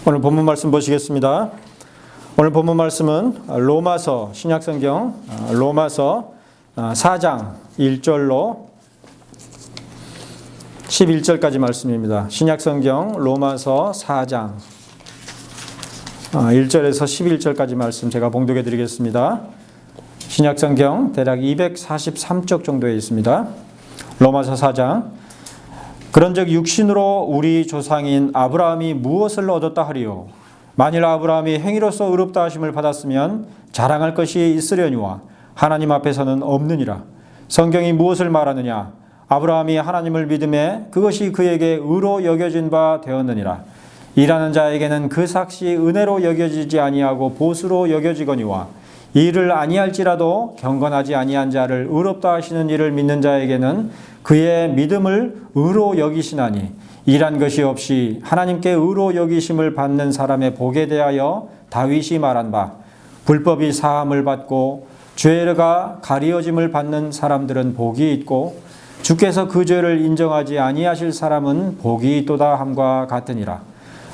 오늘 본문 말씀 보시겠습니다. 오늘 본문 말씀은 로마서 신약성경 로마서 4장 1절로 11절까지 말씀입니다. 신약성경 로마서 4장 1절에서 11절까지 말씀 제가 봉독해 드리겠습니다. 신약성경 대략 243쪽 정도에 있습니다. 로마서 4장. 그런즉 육신으로 우리 조상인 아브라함이 무엇을 얻었다 하리요? 만일 아브라함이 행위로서 의롭다 하심을 받았으면 자랑할 것이 있으려니와 하나님 앞에서는 없느니라. 성경이 무엇을 말하느냐? 아브라함이 하나님을 믿음에 그것이 그에게 의로 여겨진 바 되었느니라. 일하는 자에게는 그 삭시 은혜로 여겨지지 아니하고 보수로 여겨지거니와 일을 아니할지라도 경건하지 아니한 자를 의롭다 하시는 이를 믿는 자에게는 그의 믿음을 의로 여기시나니 일한 것이 없이 하나님께 의로 여기심을 받는 사람의 복에 대하여 다윗이 말한 바 불법이 사함을 받고 죄가 가리어짐을 받는 사람들은 복이 있고 주께서 그 죄를 인정하지 아니하실 사람은 복이 있도다 함과 같으니라.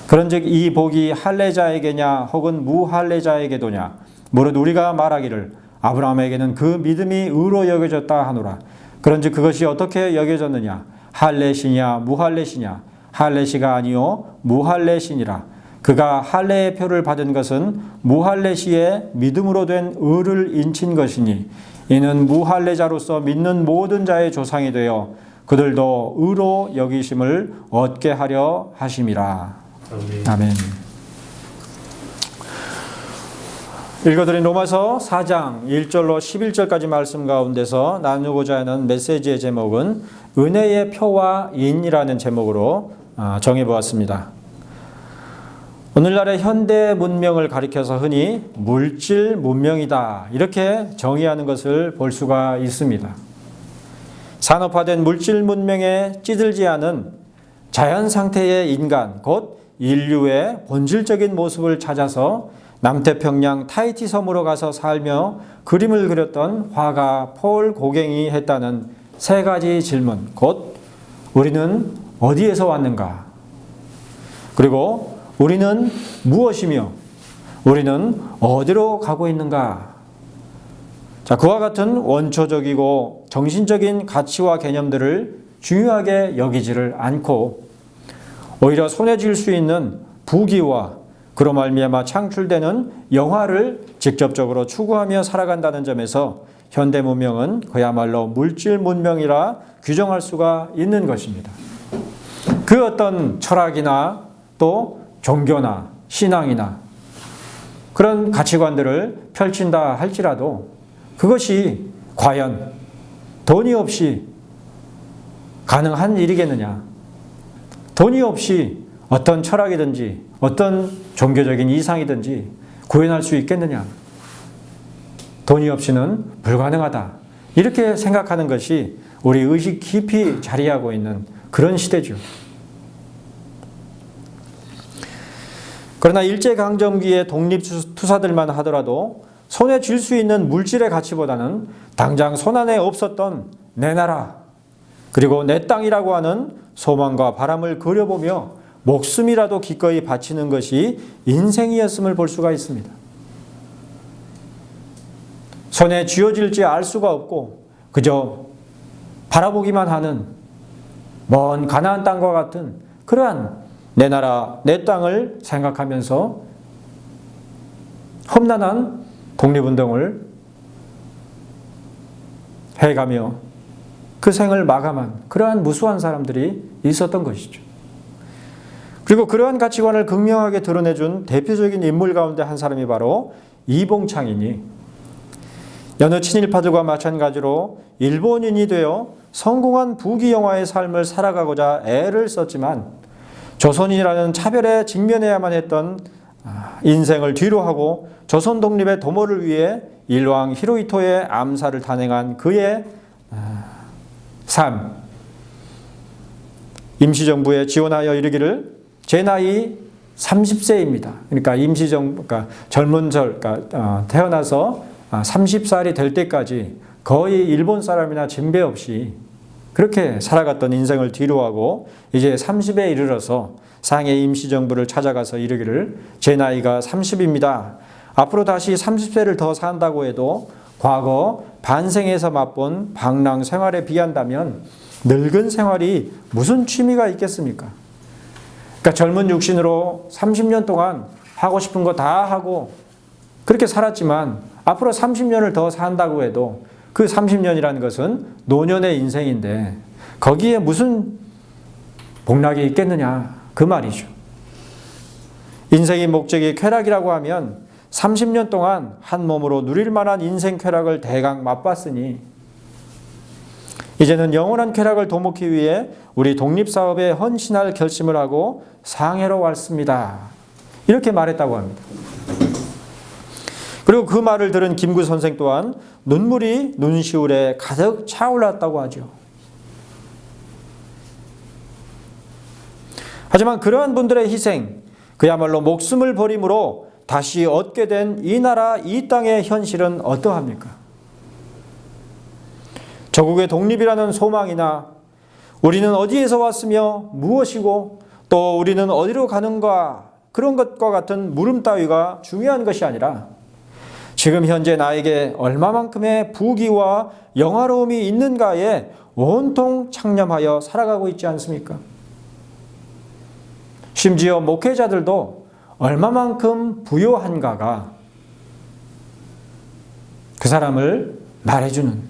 그런즉 이 복이 할례자에게냐 혹은 무할례자에게도냐 무릇 우리가 말하기를 아브라함에게는 그 믿음이 의로 여겨졌다 하노라. 그런즉 그것이 어떻게 여겨졌느냐? 할례시냐 무할례시냐? 할례시가 아니요 무할례시니라. 그가 할례의 표를 받은 것은 무할례시의 믿음으로 된 의를 인친 것이니 이는 무할례자로서 믿는 모든 자의 조상이 되어 그들도 의로 여기심을 얻게 하려 하심이라. 아멘. 읽어드린 로마서 4장 1절로 11절까지 말씀 가운데서 나누고자 하는 메시지의 제목은 은혜의 표와 인이라는 제목으로 정해보았습니다. 오늘날의 현대 문명을 가리켜서 흔히 물질 문명이다 이렇게 정의하는 것을 볼 수가 있습니다. 산업화된 물질 문명에 찌들지 않은 자연 상태의 인간 곧 인류의 본질적인 모습을 찾아서 남태평양 타히티 섬으로 가서 살며 그림을 그렸던 화가 폴 고갱이 했다는 세 가지 질문, 곧 우리는 어디에서 왔는가? 그리고 우리는 무엇이며 우리는 어디로 가고 있는가? 자, 그와 같은 원초적이고 정신적인 가치와 개념들을 중요하게 여기지를 않고 오히려 손에 쥘 수 있는 부귀와 그로 말미암아 창출되는 영화를 직접적으로 추구하며 살아간다는 점에서 현대 문명은 그야말로 물질 문명이라 규정할 수가 있는 것입니다. 그 어떤 철학이나 또 종교나 신앙이나 그런 가치관들을 펼친다 할지라도 그것이 과연 돈이 없이 가능한 일이겠느냐? 돈이 없이 어떤 철학이든지 어떤 종교적인 이상이든지 구현할 수 있겠느냐? 돈이 없이는 불가능하다. 이렇게 생각하는 것이 우리 의식 깊이 자리하고 있는 그런 시대죠. 그러나 일제강점기의 독립투사들만 하더라도 손에 쥘 수 있는 물질의 가치보다는 당장 손안에 없었던 내 나라 그리고 내 땅이라고 하는 소망과 바람을 그려보며 목숨이라도 기꺼이 바치는 것이 인생이었음을 볼 수가 있습니다. 손에 쥐어질지 알 수가 없고 그저 바라보기만 하는 먼 가나안 땅과 같은 그러한 내 나라, 내 땅을 생각하면서 험난한 독립운동을 해가며 그 생을 마감한 그러한 무수한 사람들이 있었던 것이죠. 그리고 그러한 가치관을 극명하게 드러내준 대표적인 인물 가운데 한 사람이 바로 이봉창이니 여느 친일파들과 마찬가지로 일본인이 되어 성공한 부귀영화의 삶을 살아가고자 애를 썼지만 조선인이라는 차별에 직면해야만 했던 인생을 뒤로하고 조선 독립의 도모를 위해 일왕 히로히토의 암살을 단행한 그의 삶, 임시정부에 지원하여 이르기를 제 나이 30세입니다. 그러니까 그러니까 태어나서 30살이 될 때까지 거의 일본 사람이나 진배 없이 그렇게 살아갔던 인생을 뒤로하고 이제 30에 이르러서 상해 임시정부를 찾아가서 이르기를 제 나이가 30입니다. 앞으로 다시 30세를 더 산다고 해도 과거 반생에서 맛본 방랑 생활에 비한다면 늙은 생활이 무슨 취미가 있겠습니까? 그러니까 젊은 육신으로 30년 동안 하고 싶은 거 다 하고 그렇게 살았지만 앞으로 30년을 더 산다고 해도 그 30년이라는 것은 노년의 인생인데 거기에 무슨 복락이 있겠느냐 그 말이죠. 인생의 목적이 쾌락이라고 하면 30년 동안 한 몸으로 누릴 만한 인생 쾌락을 대강 맛봤으니 이제는 영원한 쾌락을 도모하기 위해 우리 독립사업에 헌신할 결심을 하고 상해로 왔습니다. 이렇게 말했다고 합니다. 그리고 그 말을 들은 김구 선생 또한 눈물이 눈시울에 가득 차올랐다고 하죠. 하지만 그러한 분들의 희생, 그야말로 목숨을 버림으로 다시 얻게 된 이 나라 이 땅의 현실은 어떠합니까? 조국의 독립이라는 소망이나 우리는 어디에서 왔으며 무엇이고 또 우리는 어디로 가는가 그런 것과 같은 물음 따위가 중요한 것이 아니라 지금 현재 나에게 얼마만큼의 부귀와 영화로움이 있는가에 온통 창념하여 살아가고 있지 않습니까? 심지어 목회자들도 얼마만큼 부요한가가 그 사람을 말해주는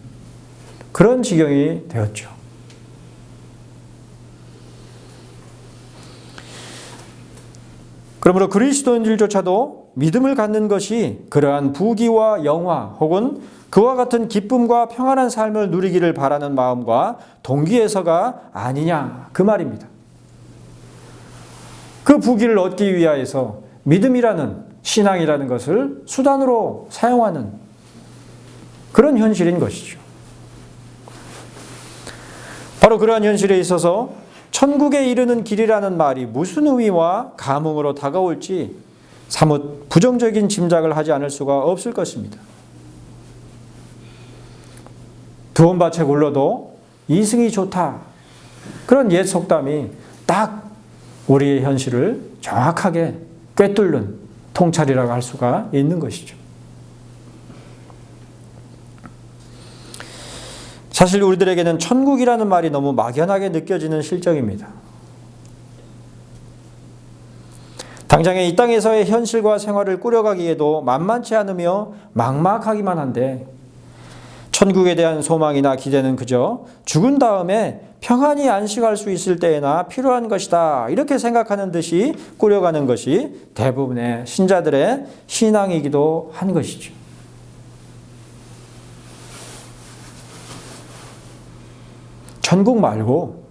그런 지경이 되었죠. 그러므로 그리스도인들조차도 믿음을 갖는 것이 그러한 부귀와 영화 혹은 그와 같은 기쁨과 평안한 삶을 누리기를 바라는 마음과 동기에서가 아니냐 그 말입니다. 그 부귀를 얻기 위하여서 믿음이라는 신앙이라는 것을 수단으로 사용하는 그런 현실인 것이죠. 바로 그러한 현실에 있어서 천국에 이르는 길이라는 말이 무슨 의미와 감흥으로 다가올지 사뭇 부정적인 짐작을 하지 않을 수가 없을 것입니다. 두 밭에 굴러도 이승이 좋다. 그런 옛 속담이 딱 우리의 현실을 정확하게 꿰뚫는 통찰이라고 할 수가 있는 것이죠. 사실 우리들에게는 천국이라는 말이 너무 막연하게 느껴지는 실정입니다. 당장에 이 땅에서의 현실과 생활을 꾸려가기에도 만만치 않으며 막막하기만 한데 천국에 대한 소망이나 기대는 그저 죽은 다음에 평안히 안식할 수 있을 때에나 필요한 것이다. 이렇게 생각하는 듯이 꾸려가는 것이 대부분의 신자들의 신앙이기도 한 것이죠. 천국 말고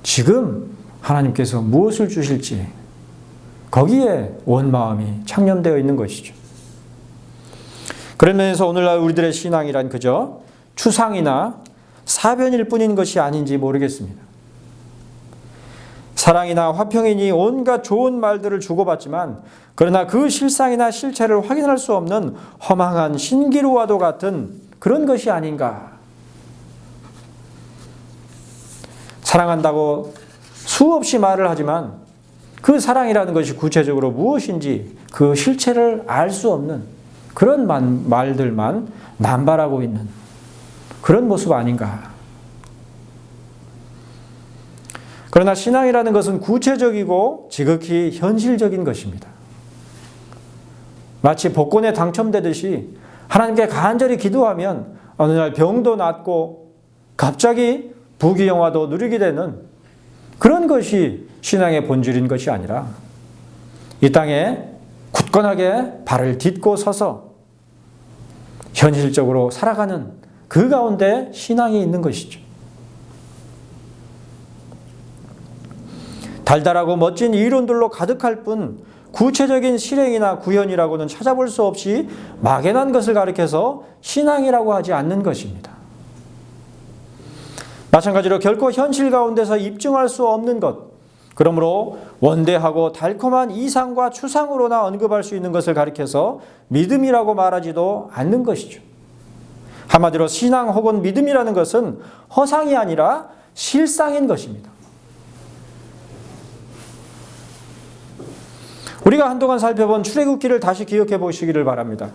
지금 하나님께서 무엇을 주실지 거기에 온 마음이 창념되어 있는 것이죠. 그런 면에서 오늘날 우리들의 신앙이란 그저 추상이나 사변일 뿐인 것이 아닌지 모르겠습니다. 사랑이나 화평이니 온갖 좋은 말들을 주고받지만 그러나 그 실상이나 실체를 확인할 수 없는 허망한 신기루와도 같은 그런 것이 아닌가. 사랑한다고 수없이 말을 하지만 그 사랑이라는 것이 구체적으로 무엇인지 그 실체를 알 수 없는 그런 말들만 남발하고 있는 그런 모습 아닌가. 그러나 신앙이라는 것은 구체적이고 지극히 현실적인 것입니다. 마치 복권에 당첨되듯이 하나님께 간절히 기도하면 어느 날 병도 낫고 갑자기 부귀영화도 누리게 되는 그런 것이 신앙의 본질인 것이 아니라 이 땅에 굳건하게 발을 딛고 서서 현실적으로 살아가는 그 가운데 신앙이 있는 것이죠. 달달하고 멋진 이론들로 가득할 뿐 구체적인 실행이나 구현이라고는 찾아볼 수 없이 막연한 것을 가리켜서 신앙이라고 하지 않는 것입니다. 마찬가지로 결코 현실 가운데서 입증할 수 없는 것, 그러므로 원대하고 달콤한 이상과 추상으로나 언급할 수 있는 것을 가리켜서 믿음이라고 말하지도 않는 것이죠. 한마디로 신앙 혹은 믿음이라는 것은 허상이 아니라 실상인 것입니다. 우리가 한동안 살펴본 출애굽기를 다시 기억해 보시기를 바랍니다.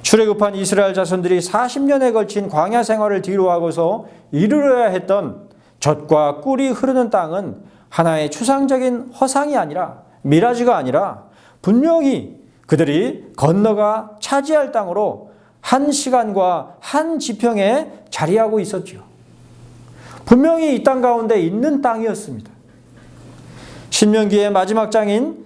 출애굽한 이스라엘 자손들이 40년에 걸친 광야 생활을 뒤로하고서 이루어야 했던 젖과 꿀이 흐르는 땅은 하나의 추상적인 허상이 아니라, 미라지가 아니라 분명히 그들이 건너가 차지할 땅으로 한 시간과 한 지평에 자리하고 있었죠. 분명히 이 땅 가운데 있는 땅이었습니다. 신명기의 마지막 장인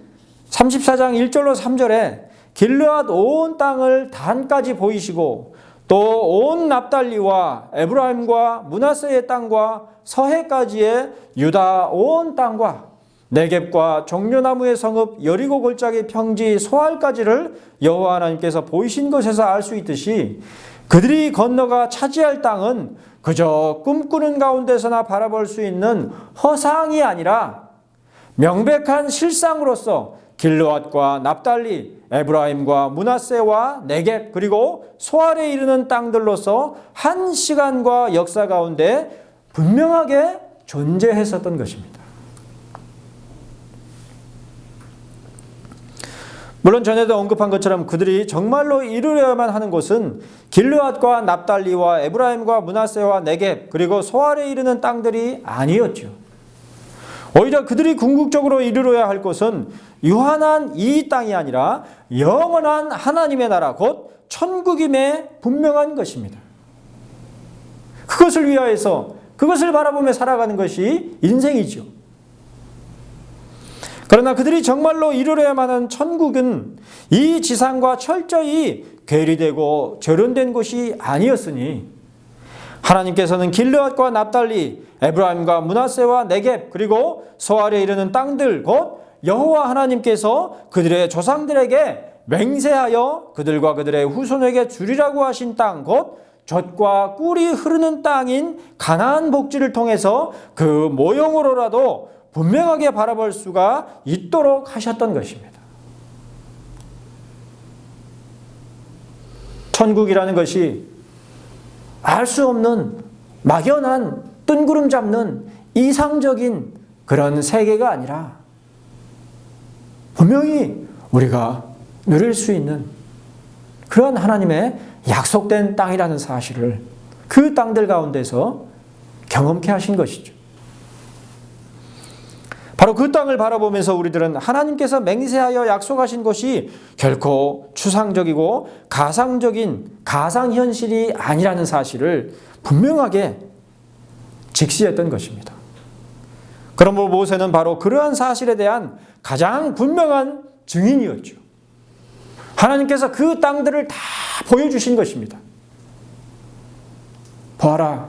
34장 1절로 3절에 길르앗 온 땅을 단까지 보이시고 또 온 납달리와 에브라임과 므낫세의 땅과 서해까지의 유다 온 땅과 네겝과 종려나무의 성읍 여리고 골짜기 평지 소알까지를 여호와 하나님께서 보이신 것에서 알 수 있듯이 그들이 건너가 차지할 땅은 그저 꿈꾸는 가운데서나 바라볼 수 있는 허상이 아니라 명백한 실상으로서 길르앗과 납달리, 에브라임과 므낫세와 네겝 그리고 소알에 이르는 땅들로서 한 시간과 역사 가운데 분명하게 존재했었던 것입니다. 물론 전에도 언급한 것처럼 그들이 정말로 이루려야만 하는 곳은 길르앗과 납달리와 에브라임과 므낫세와 네겝 그리고 소알에 이르는 땅들이 아니었죠. 오히려 그들이 궁극적으로 이루어야 할 것은 유한한 이 땅이 아니라 영원한 하나님의 나라 곧 천국임에 분명한 것입니다. 그것을 위하여서 그것을 바라보며 살아가는 것이 인생이죠. 그러나 그들이 정말로 이루어야만 하는 천국은 이 지상과 철저히 괴리되고 절연된 곳이 아니었으니 하나님께서는 길르앗과 납달리, 에브라임과 므낫세와 네겝 그리고 소알에 이르는 땅들 곧 여호와 하나님께서 그들의 조상들에게 맹세하여 그들과 그들의 후손에게 주리라고 하신 땅 곧 젖과 꿀이 흐르는 땅인 가나안 복지를 통해서 그 모형으로라도 분명하게 바라볼 수가 있도록 하셨던 것입니다. 천국이라는 것이 알 수 없는 막연한 뜬구름 잡는 이상적인 그런 세계가 아니라 분명히 우리가 누릴 수 있는 그런 하나님의 약속된 땅이라는 사실을 그 땅들 가운데서 경험케 하신 것이죠. 바로 그 땅을 바라보면서 우리들은 하나님께서 맹세하여 약속하신 것이 결코 추상적이고 가상적인 가상현실이 아니라는 사실을 분명하게 직시했던 것입니다. 그러므로 모세는 바로 그러한 사실에 대한 가장 분명한 증인이었죠. 하나님께서 그 땅들을 다 보여주신 것입니다. 보아라,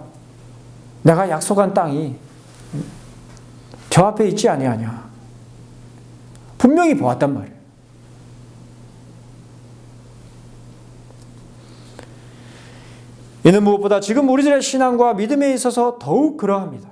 내가 약속한 땅이 저 앞에 있지 아니하냐. 분명히 보았단 말이에요. 이는 무엇보다 지금 우리들의 신앙과 믿음에 있어서 더욱 그러합니다.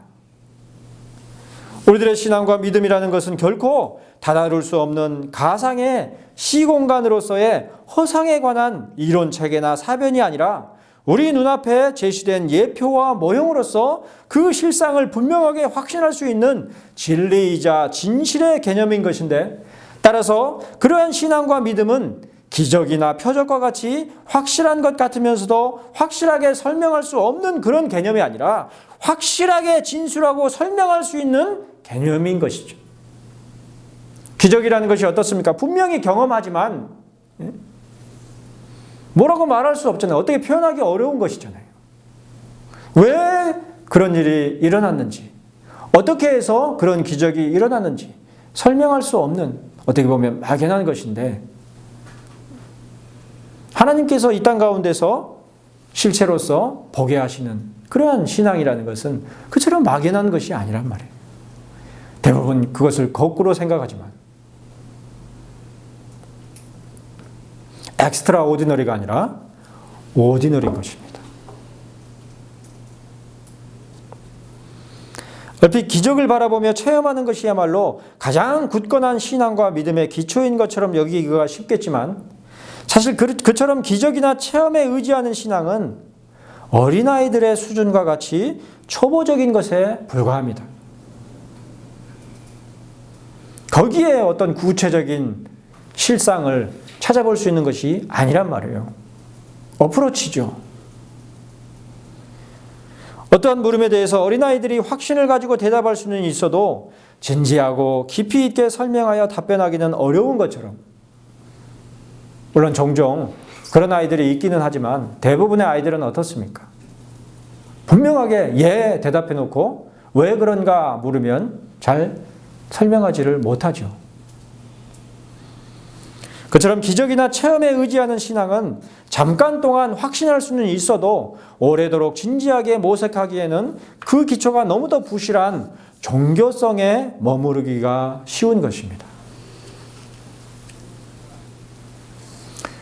우리들의 신앙과 믿음이라는 것은 결코 다다룰 수 없는 가상의 시공간으로서의 허상에 관한 이론체계나 사변이 아니라 우리 눈앞에 제시된 예표와 모형으로서 그 실상을 분명하게 확신할 수 있는 진리이자 진실의 개념인 것인데, 따라서 그러한 신앙과 믿음은 기적이나 표적과 같이 확실한 것 같으면서도 확실하게 설명할 수 없는 그런 개념이 아니라 확실하게 진술하고 설명할 수 있는 개념인 것이죠. 기적이라는 것이 어떻습니까? 분명히 경험하지만 뭐라고 말할 수 없잖아요. 어떻게 표현하기 어려운 것이잖아요. 왜 그런 일이 일어났는지, 어떻게 해서 그런 기적이 일어났는지 설명할 수 없는, 어떻게 보면 막연한 것인데, 하나님께서 이 땅 가운데서 실체로서 보게 하시는 그러한 신앙이라는 것은 그처럼 막연한 것이 아니란 말이에요. 대부분 그것을 거꾸로 생각하지만 엑스트라 오디너리가 아니라 오디너리인 것입니다. 얼핏 기적을 바라보며 체험하는 것이야말로 가장 굳건한 신앙과 믿음의 기초인 것처럼 여기기가 쉽겠지만, 사실 그처럼 기적이나 체험에 의지하는 신앙은 어린아이들의 수준과 같이 초보적인 것에 불과합니다. 거기에 어떤 구체적인 실상을 찾아볼 수 있는 것이 아니란 말이에요. 어프로치죠. 어떠한 물음에 대해서 어린아이들이 확신을 가지고 대답할 수는 있어도 진지하고 깊이 있게 설명하여 답변하기는 어려운 것처럼, 물론 종종 그런 아이들이 있기는 하지만 대부분의 아이들은 어떻습니까? 분명하게 예 대답해 놓고 왜 그런가 물으면 잘 설명하지를 못하죠. 그처럼 기적이나 체험에 의지하는 신앙은 잠깐 동안 확신할 수는 있어도 오래도록 진지하게 모색하기에는 그 기초가 너무도 부실한 종교성에 머무르기가 쉬운 것입니다.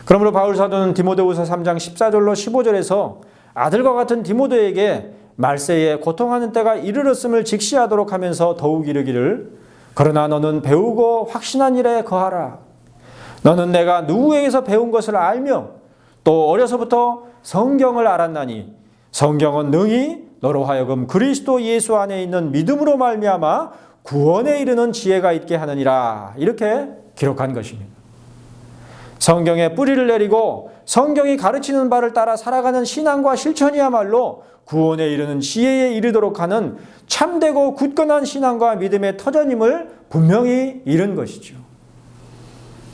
그러므로 바울 사도는 디모데후서 3장 14절로 15절에서 아들과 같은 디모데에게 말세에 고통하는 때가 이르렀음을 직시하도록 하면서 더욱 이르기를, 그러나 너는 배우고 확신한 일에 거하라. 너는 내가 누구에게서 배운 것을 알며 또 어려서부터 성경을 알았나니 성경은 능히 너로 하여금 그리스도 예수 안에 있는 믿음으로 말미암아 구원에 이르는 지혜가 있게 하느니라. 이렇게 기록한 것입니다. 성경에 뿌리를 내리고 성경이 가르치는 바를 따라 살아가는 신앙과 실천이야말로 구원에 이르는 지혜에 이르도록 하는 참되고 굳건한 신앙과 믿음의 터전임을 분명히 이른 것이죠.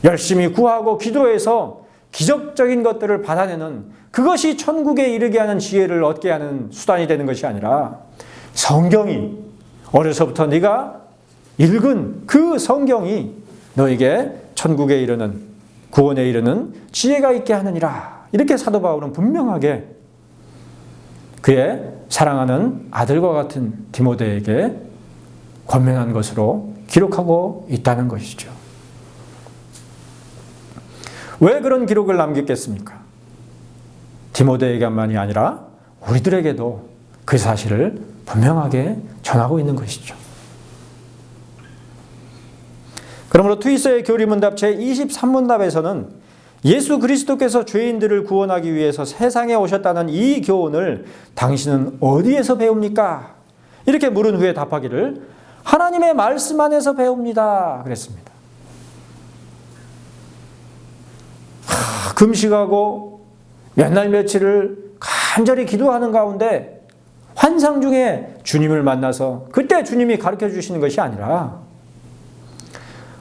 열심히 구하고 기도해서 기적적인 것들을 받아내는, 그것이 천국에 이르게 하는 지혜를 얻게 하는 수단이 되는 것이 아니라 성경이, 어려서부터 네가 읽은 그 성경이 너에게 천국에 이르는, 구원에 이르는 지혜가 있게 하느니라. 이렇게 사도 바울은 분명하게 그의 사랑하는 아들과 같은 디모데에게 권면한 것으로 기록하고 있다는 것이죠. 왜 그런 기록을 남겼겠습니까? 디모데에게만이 아니라 우리들에게도 그 사실을 분명하게 전하고 있는 것이죠. 그러므로 트위서의 교리문답 제23문답에서는 예수 그리스도께서 죄인들을 구원하기 위해서 세상에 오셨다는 이 교훈을 당신은 어디에서 배웁니까? 이렇게 물은 후에 답하기를 하나님의 말씀 안에서 배웁니다. 그랬습니다. 금식하고 몇 날 며칠을 간절히 기도하는 가운데 환상 중에 주님을 만나서 그때 주님이 가르쳐 주시는 것이 아니라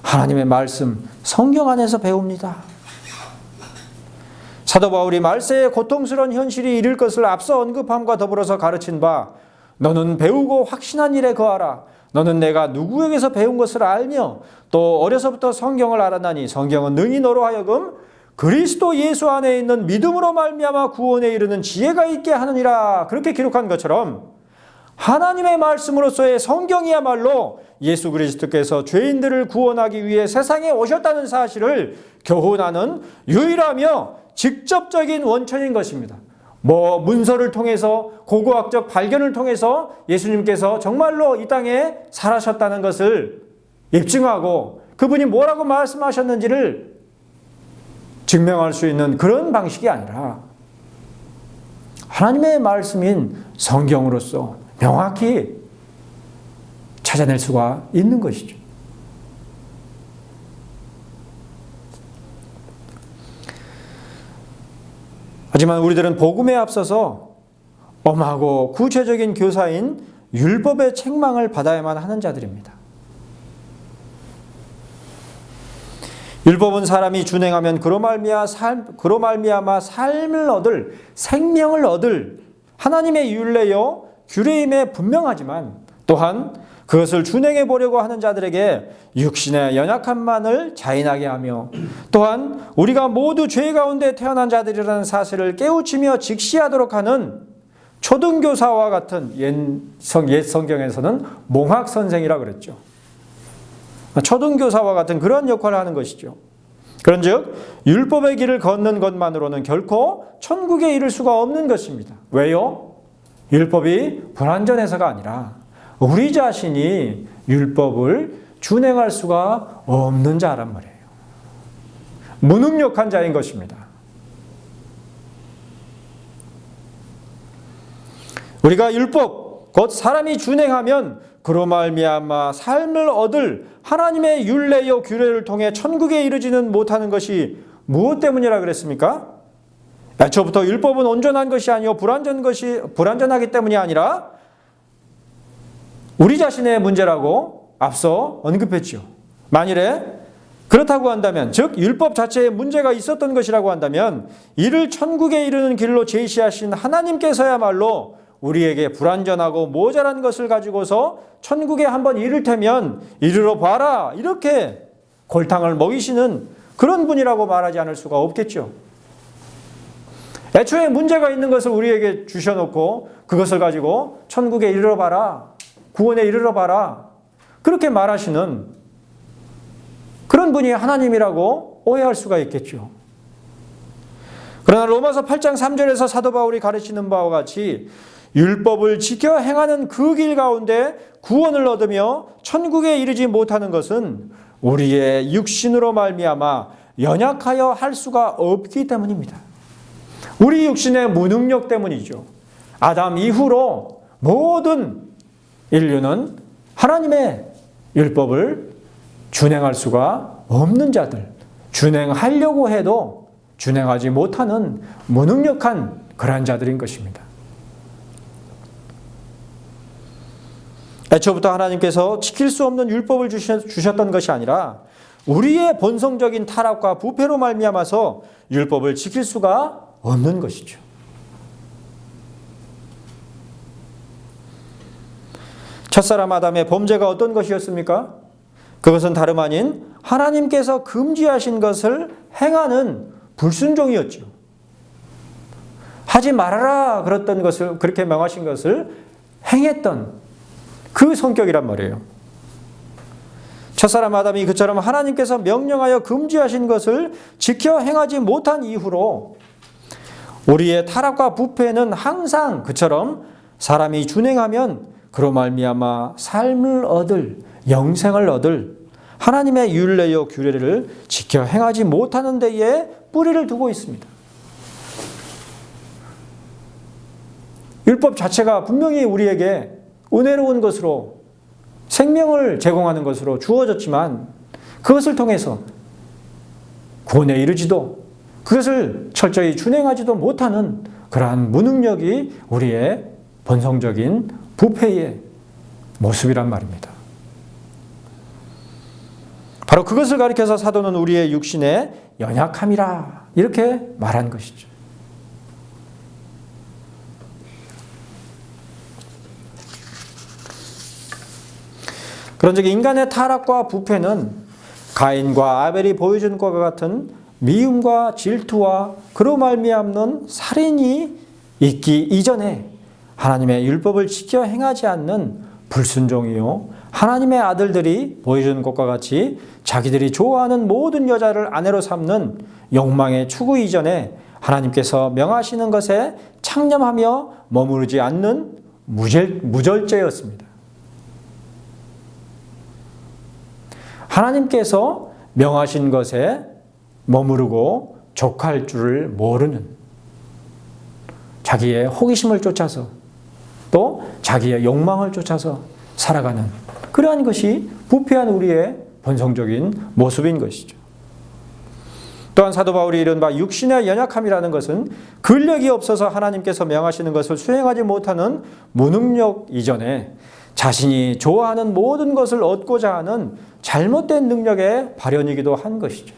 하나님의 말씀, 성경 안에서 배웁니다. 사도 바울이 말세의 고통스러운 현실이 이를 것을 앞서 언급함과 더불어서 가르친 바, 너는 배우고 확신한 일에 거하라. 너는 내가 누구에게서 배운 것을 알며 또 어려서부터 성경을 알았나니 성경은 능히 너로 하여금 그리스도 예수 안에 있는 믿음으로 말미암아 구원에 이르는 지혜가 있게 하느니라. 그렇게 기록한 것처럼 하나님의 말씀으로서의 성경이야말로 예수 그리스도께서 죄인들을 구원하기 위해 세상에 오셨다는 사실을 교훈하는 유일하며 직접적인 원천인 것입니다. 문서를 통해서, 고고학적 발견을 통해서 예수님께서 정말로 이 땅에 살아셨다는 것을 입증하고 그분이 뭐라고 말씀하셨는지를 증명할 수 있는 그런 방식이 아니라 하나님의 말씀인 성경으로서 명확히 찾아낼 수가 있는 것이죠. 하지만 우리들은 복음에 앞서서 엄하고 구체적인 교사인 율법의 책망을 받아야만 하는 자들입니다. 율법은 사람이 준행하면 그로 말미암아 삶을 얻을, 생명을 얻을 하나님의 율례요 규례임에 분명하지만 또한 그것을 준행해 보려고 하는 자들에게 육신의 연약함만을 자인하게 하며 또한 우리가 모두 죄 가운데 태어난 자들이라는 사실을 깨우치며 직시하도록 하는 초등교사와 같은 옛 성경에서는 몽학선생이라고 그랬죠. 초등교사와 같은 그런 역할을 하는 것이죠. 그런즉 율법의 길을 걷는 것만으로는 결코 천국에 이를 수가 없는 것입니다. 왜요? 율법이 불완전해서가 아니라 우리 자신이 율법을 준행할 수가 없는 자란 말이에요. 무능력한 자인 것입니다. 우리가 율법, 곧 사람이 준행하면 그로 말미암아 삶을 얻을 하나님의 율례요 규례를 통해 천국에 이르지는 못하는 것이 무엇 때문이라 그랬습니까? 애초부터 율법은 온전한 것이 아니요 불완전하기 때문이 아니라 우리 자신의 문제라고 앞서 언급했죠. 만일에 그렇다고 한다면, 즉 율법 자체에 문제가 있었던 것이라고 한다면 이를 천국에 이르는 길로 제시하신 하나님께서야말로 우리에게 불완전하고 모자란 것을 가지고서 천국에 한번 이를테면 이르러 봐라, 이렇게 골탕을 먹이시는 그런 분이라고 말하지 않을 수가 없겠죠. 애초에 문제가 있는 것을 우리에게 주셔놓고 그것을 가지고 천국에 이르러 봐라, 구원에 이르러 봐라, 그렇게 말하시는 그런 분이 하나님이라고 오해할 수가 있겠죠. 그러나 로마서 8장 3절에서 사도 바울이 가르치는 바와 같이 율법을 지켜 행하는 그 길 가운데 구원을 얻으며 천국에 이르지 못하는 것은 우리의 육신으로 말미암아 연약하여 할 수가 없기 때문입니다. 우리 육신의 무능력 때문이죠. 아담 이후로 모든 인류는 하나님의 율법을 준행할 수가 없는 자들, 준행하려고 해도 준행하지 못하는 무능력한 그러한 자들인 것입니다. 애초부터 하나님께서 지킬 수 없는 율법을 주셨던 것이 아니라 우리의 본성적인 타락과 부패로 말미암아서 율법을 지킬 수가 없는 것이죠. 첫사람 아담의 범죄가 어떤 것이었습니까? 그것은 다름 아닌 하나님께서 금지하신 것을 행하는 불순종이었죠. 하지 말아라 그랬던 것을, 그렇게 명하신 것을 행했던 그 성격이란 말이에요. 첫사람 아담이 그처럼 하나님께서 명령하여 금지하신 것을 지켜 행하지 못한 이후로 우리의 타락과 부패는 항상 그처럼 사람이 준행하면 그로 말미암아 삶을 얻을, 영생을 얻을 하나님의 율례요 규례를 지켜 행하지 못하는 데에 뿌리를 두고 있습니다. 율법 자체가 분명히 우리에게 은혜로운 것으로, 생명을 제공하는 것으로 주어졌지만 그것을 통해서 구원에 이르지도, 그것을 철저히 준행하지도 못하는 그러한 무능력이 우리의 본성적인 부패의 모습이란 말입니다. 바로 그것을 가리켜서 사도는 우리의 육신의 연약함이라 이렇게 말한 것이죠. 그런즉 인간의 타락과 부패는 가인과 아벨이 보여준 것과 같은 미움과 질투와 그로 말미암는 살인이 있기 이전에 하나님의 율법을 지켜 행하지 않는 불순종이요, 하나님의 아들들이 보여준 것과 같이 자기들이 좋아하는 모든 여자를 아내로 삼는 욕망의 추구 이전에 하나님께서 명하시는 것에 창념하며 머무르지 않는 무절제였습니다. 하나님께서 명하신 것에 머무르고 족할 줄을 모르는, 자기의 호기심을 쫓아서 또 자기의 욕망을 쫓아서 살아가는 그러한 것이 부패한 우리의 본성적인 모습인 것이죠. 또한 사도 바울이 이른 바 육신의 연약함이라는 것은 근력이 없어서 하나님께서 명하시는 것을 수행하지 못하는 무능력 이전에 자신이 좋아하는 모든 것을 얻고자 하는 잘못된 능력의 발현이기도 한 것이죠.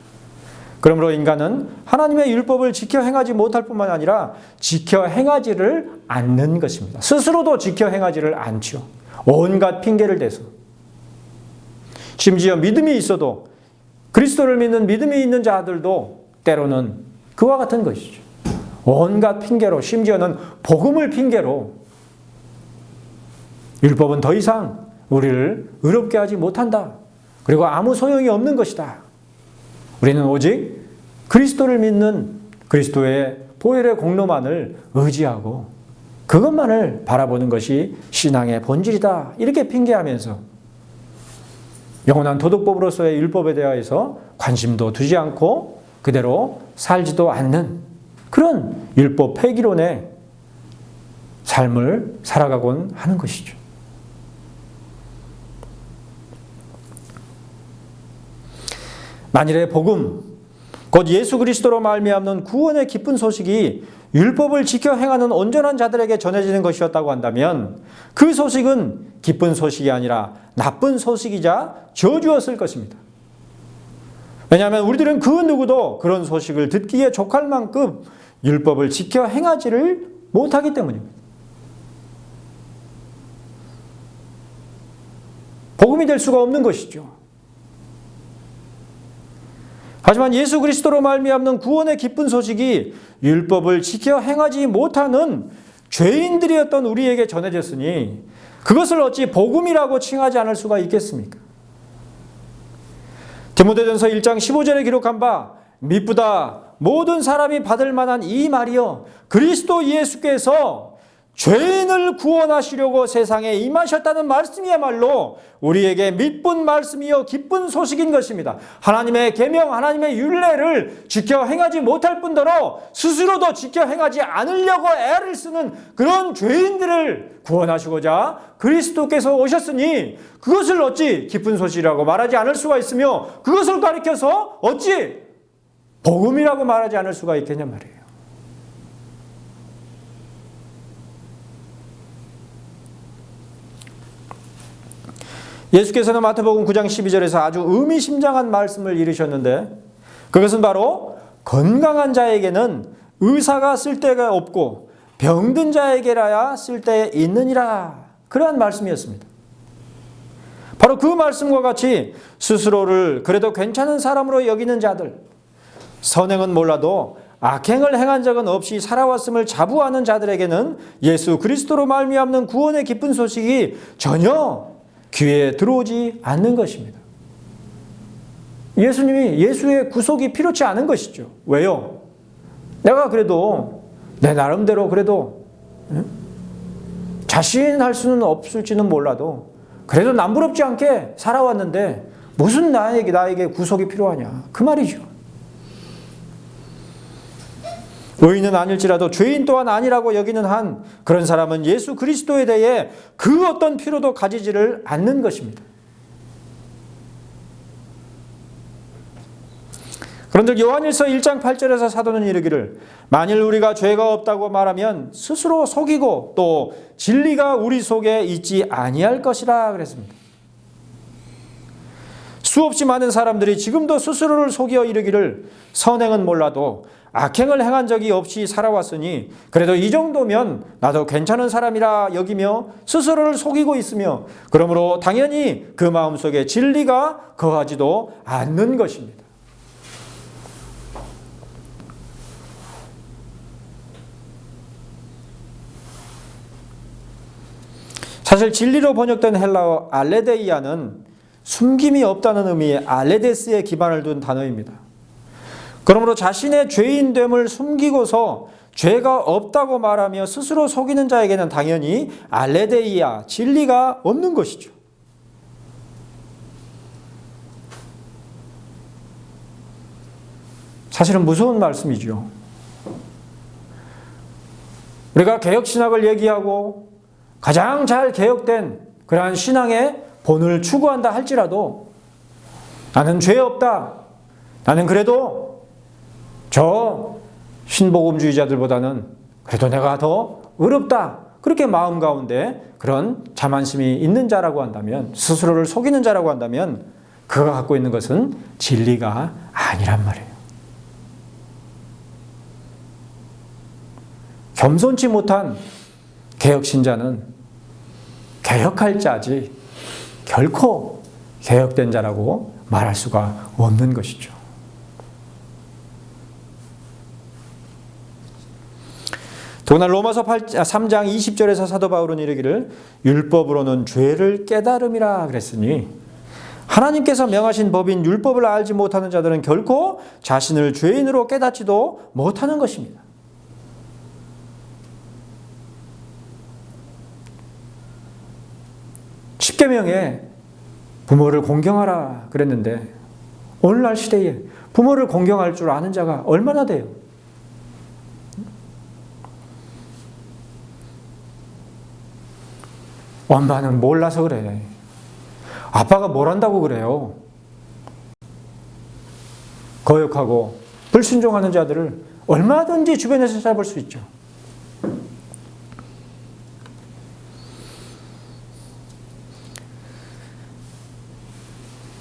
그러므로 인간은 하나님의 율법을 지켜 행하지 못할 뿐만 아니라 지켜 행하지를 않는 것입니다. 스스로도 지켜 행하지를 않죠. 온갖 핑계를 대서. 심지어 믿음이 있어도, 그리스도를 믿는 믿음이 있는 자들도 때로는 그와 같은 것이죠. 온갖 핑계로, 심지어는 복음을 핑계로 율법은 더 이상 우리를 의롭게 하지 못한다. 그리고 아무 소용이 없는 것이다. 우리는 오직 그리스도를 믿는 그리스도의 보혈의 공로만을 의지하고 그것만을 바라보는 것이 신앙의 본질이다. 이렇게 핑계하면서 영원한 도덕법으로서의 율법에 대하여서 관심도 두지 않고 그대로 살지도 않는 그런 율법 폐기론의 삶을 살아가곤 하는 것이죠. 만일의 복음, 곧 예수 그리스도로 말미암는 구원의 기쁜 소식이 율법을 지켜 행하는 온전한 자들에게 전해지는 것이었다고 한다면 그 소식은 기쁜 소식이 아니라 나쁜 소식이자 저주였을 것입니다. 왜냐하면 우리들은 그 누구도 그런 소식을 듣기에 족할 만큼 율법을 지켜 행하지를 못하기 때문입니다. 복음이 될 수가 없는 것이죠. 하지만 예수 그리스도로 말미암는 구원의 기쁜 소식이 율법을 지켜 행하지 못하는 죄인들이었던 우리에게 전해졌으니 그것을 어찌 복음이라고 칭하지 않을 수가 있겠습니까? 디모데전서 1장 15절에 기록한 바 미쁘다 모든 사람이 받을 만한 이 말이여 그리스도 예수께서 죄인을 구원하시려고 세상에 임하셨다는 말씀이야말로 우리에게 미쁜 말씀이요 기쁜 소식인 것입니다. 하나님의 계명, 하나님의 율례를 지켜 행하지 못할 뿐더러 스스로도 지켜 행하지 않으려고 애를 쓰는 그런 죄인들을 구원하시고자 그리스도께서 오셨으니 그것을 어찌 기쁜 소식이라고 말하지 않을 수가 있으며 그것을 가리켜서 어찌 복음이라고 말하지 않을 수가 있겠냐 말이에요. 예수께서는 마태복음 9장 12절에서 아주 의미심장한 말씀을 이르셨는데 그것은 바로 건강한 자에게는 의사가 쓸데가 없고 병든 자에게라야 쓸데 있느니라 그러한 말씀이었습니다. 바로 그 말씀과 같이 스스로를 그래도 괜찮은 사람으로 여기는 자들, 선행은 몰라도 악행을 행한 적은 없이 살아왔음을 자부하는 자들에게는 예수 그리스도로 말미암는 구원의 기쁜 소식이 전혀 귀에 들어오지 않는 것입니다. 예수의 구속이 필요치 않은 것이죠. 왜요? 내가 그래도 내 나름대로 그래도 자신할 수는 없을지는 몰라도 그래도 남부럽지 않게 살아왔는데 무슨 나에게 구속이 필요하냐 그 말이죠. 의인은 아닐지라도 죄인 또한 아니라고 여기는 한 그런 사람은 예수 그리스도에 대해 그 어떤 필요도 가지지를 않는 것입니다. 그런데 요한일서 1장 8절에서 사도는 이르기를 만일 우리가 죄가 없다고 말하면 스스로 속이고 또 진리가 우리 속에 있지 아니할 것이라 그랬습니다. 수없이 많은 사람들이 지금도 스스로를 속여 이르기를 선행은 몰라도 악행을 행한 적이 없이 살아왔으니 그래도 이 정도면 나도 괜찮은 사람이라 여기며 스스로를 속이고 있으며 그러므로 당연히 그 마음속에 진리가 거하지도 않는 것입니다. 사실 진리로 번역된 헬라어 알레데이아는 숨김이 없다는 의미의 알레데스에 기반을 둔 단어입니다. 그러므로 자신의 죄인됨을 숨기고서 죄가 없다고 말하며 스스로 속이는 자에게는 당연히 알레데이아, 진리가 없는 것이죠. 사실은 무서운 말씀이죠. 우리가 개혁신학을 얘기하고 가장 잘 개혁된 그러한 신앙의 본을 추구한다 할지라도 나는 죄 없다. 나는 그래도 저 신복음주의자들보다는 그래도 내가 더 의롭다. 그렇게 마음 가운데 그런 자만심이 있는 자라고 한다면 스스로를 속이는 자라고 한다면 그가 갖고 있는 것은 진리가 아니란 말이에요. 겸손치 못한 개혁신자는 개혁할 자지 결코 개혁된 자라고 말할 수가 없는 것이죠. 더구나 로마서 3장 20절에서 사도 바울은 이르기를 율법으로는 죄를 깨달음이라 그랬으니 하나님께서 명하신 법인 율법을 알지 못하는 자들은 결코 자신을 죄인으로 깨닫지도 못하는 것입니다. 십계명에 부모를 공경하라 그랬는데 오늘날 시대에 부모를 공경할 줄 아는 자가 얼마나 돼요? 엄마는 몰라서 그래. 아빠가 뭘 한다고 그래요? 거역하고 불순종하는 자들을 얼마든지 주변에서 찾아볼 수 있죠.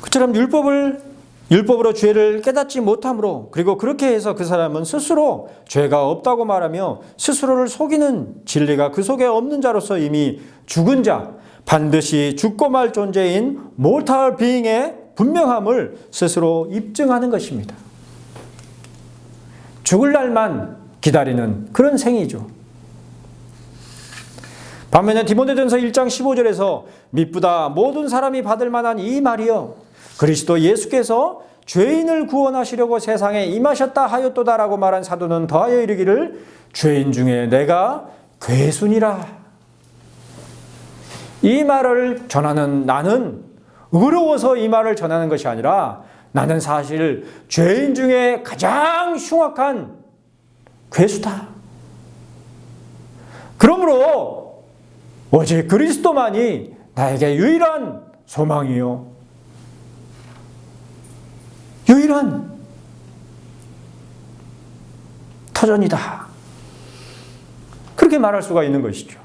그처럼 율법으로 죄를 깨닫지 못함으로, 그리고 그렇게 해서 그 사람은 스스로 죄가 없다고 말하며 스스로를 속이는 진리가 그 속에 없는 자로서 이미 죽은 자, 반드시 죽고 말 존재인 mortal being의 분명함을 스스로 입증하는 것입니다. 죽을 날만 기다리는 그런 생이죠. 반면에 디모데전서 1장 15절에서 미쁘다 모든 사람이 받을 만한 이 말이여 그리스도 예수께서 죄인을 구원하시려고 세상에 임하셨다 하였도다라고 말한 사도는 더하여 이르기를 죄인 중에 내가 괴순이라. 이 말을 전하는 나는 의로워서 이 말을 전하는 것이 아니라 나는 사실 죄인 중에 가장 흉악한 괴수다. 그러므로 오직 그리스도만이 나에게 유일한 소망이요, 유일한 터전이다. 그렇게 말할 수가 있는 것이죠.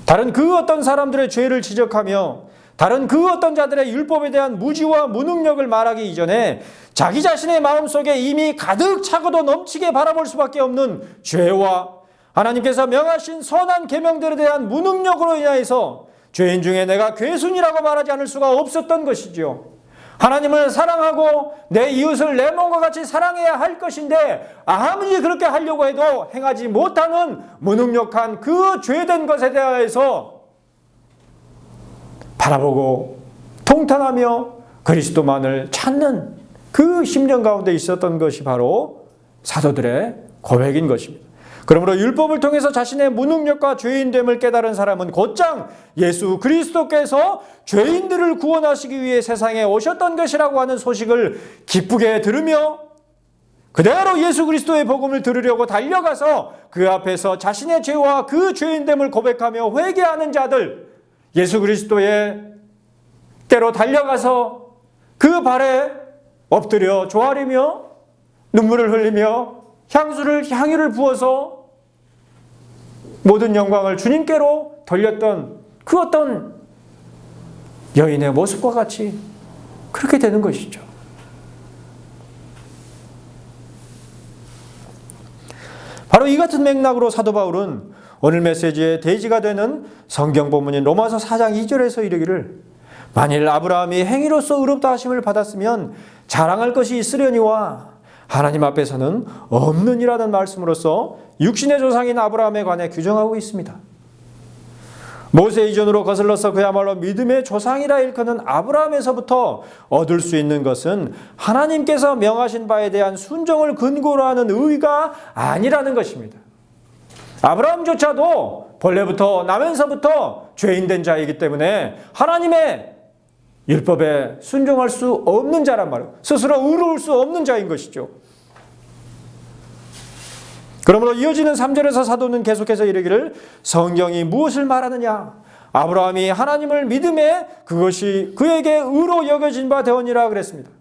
다른 그 어떤 사람들의 죄를 지적하며 다른 그 어떤 자들의 율법에 대한 무지와 무능력을 말하기 이전에 자기 자신의 마음속에 이미 가득 차고도 넘치게 바라볼 수밖에 없는 죄와 하나님께서 명하신 선한 계명들에 대한 무능력으로 인하여서 죄인 중에 내가 괴순이라고 말하지 않을 수가 없었던 것이죠. 하나님을 사랑하고 내 이웃을 내 몸과 같이 사랑해야 할 것인데 아무리 그렇게 하려고 해도 행하지 못하는 무능력한 그 죄된 것에 대하여서 바라보고 통탄하며 그리스도만을 찾는 그 심령 가운데 있었던 것이 바로 사도들의 고백인 것입니다. 그러므로 율법을 통해서 자신의 무능력과 죄인됨을 깨달은 사람은 곧장 예수 그리스도께서 죄인들을 구원하시기 위해 세상에 오셨던 것이라고 하는 소식을 기쁘게 들으며 그대로 예수 그리스도의 복음을 들으려고 달려가서 그 앞에서 자신의 죄와 그 죄인됨을 고백하며 회개하는 자들, 예수 그리스도의 때로 달려가서 그 발에 엎드려 조아리며 눈물을 흘리며 향유를 부어서 모든 영광을 주님께로 돌렸던 그 어떤 여인의 모습과 같이 그렇게 되는 것이죠. 바로 이 같은 맥락으로 사도 바울은 오늘 메시지의 대지가 되는 성경 본문인 로마서 4장 2절에서 이르기를 만일 아브라함이 행위로서 의롭다 하심을 받았으면 자랑할 것이 있으려니와 하나님 앞에서는 없느니라는 말씀으로써 육신의 조상인 아브라함에 관해 규정하고 있습니다. 모세 이전으로 거슬러서 그야말로 믿음의 조상이라 일컫는 아브라함에서부터 얻을 수 있는 것은 하나님께서 명하신 바에 대한 순종을 근거로 하는 의가 아니라는 것입니다. 아브라함조차도 본래부터 나면서부터 죄인된 자이기 때문에 하나님의 율법에 순종할 수 없는 자란 말이에요. 스스로 의로울 수 없는 자인 것이죠. 그러므로 이어지는 3절에서 사도는 계속해서 이르기를 성경이 무엇을 말하느냐? 아브라함이 하나님을 믿음에 그것이 그에게 의로 여겨진 바 되었니라 그랬습니다.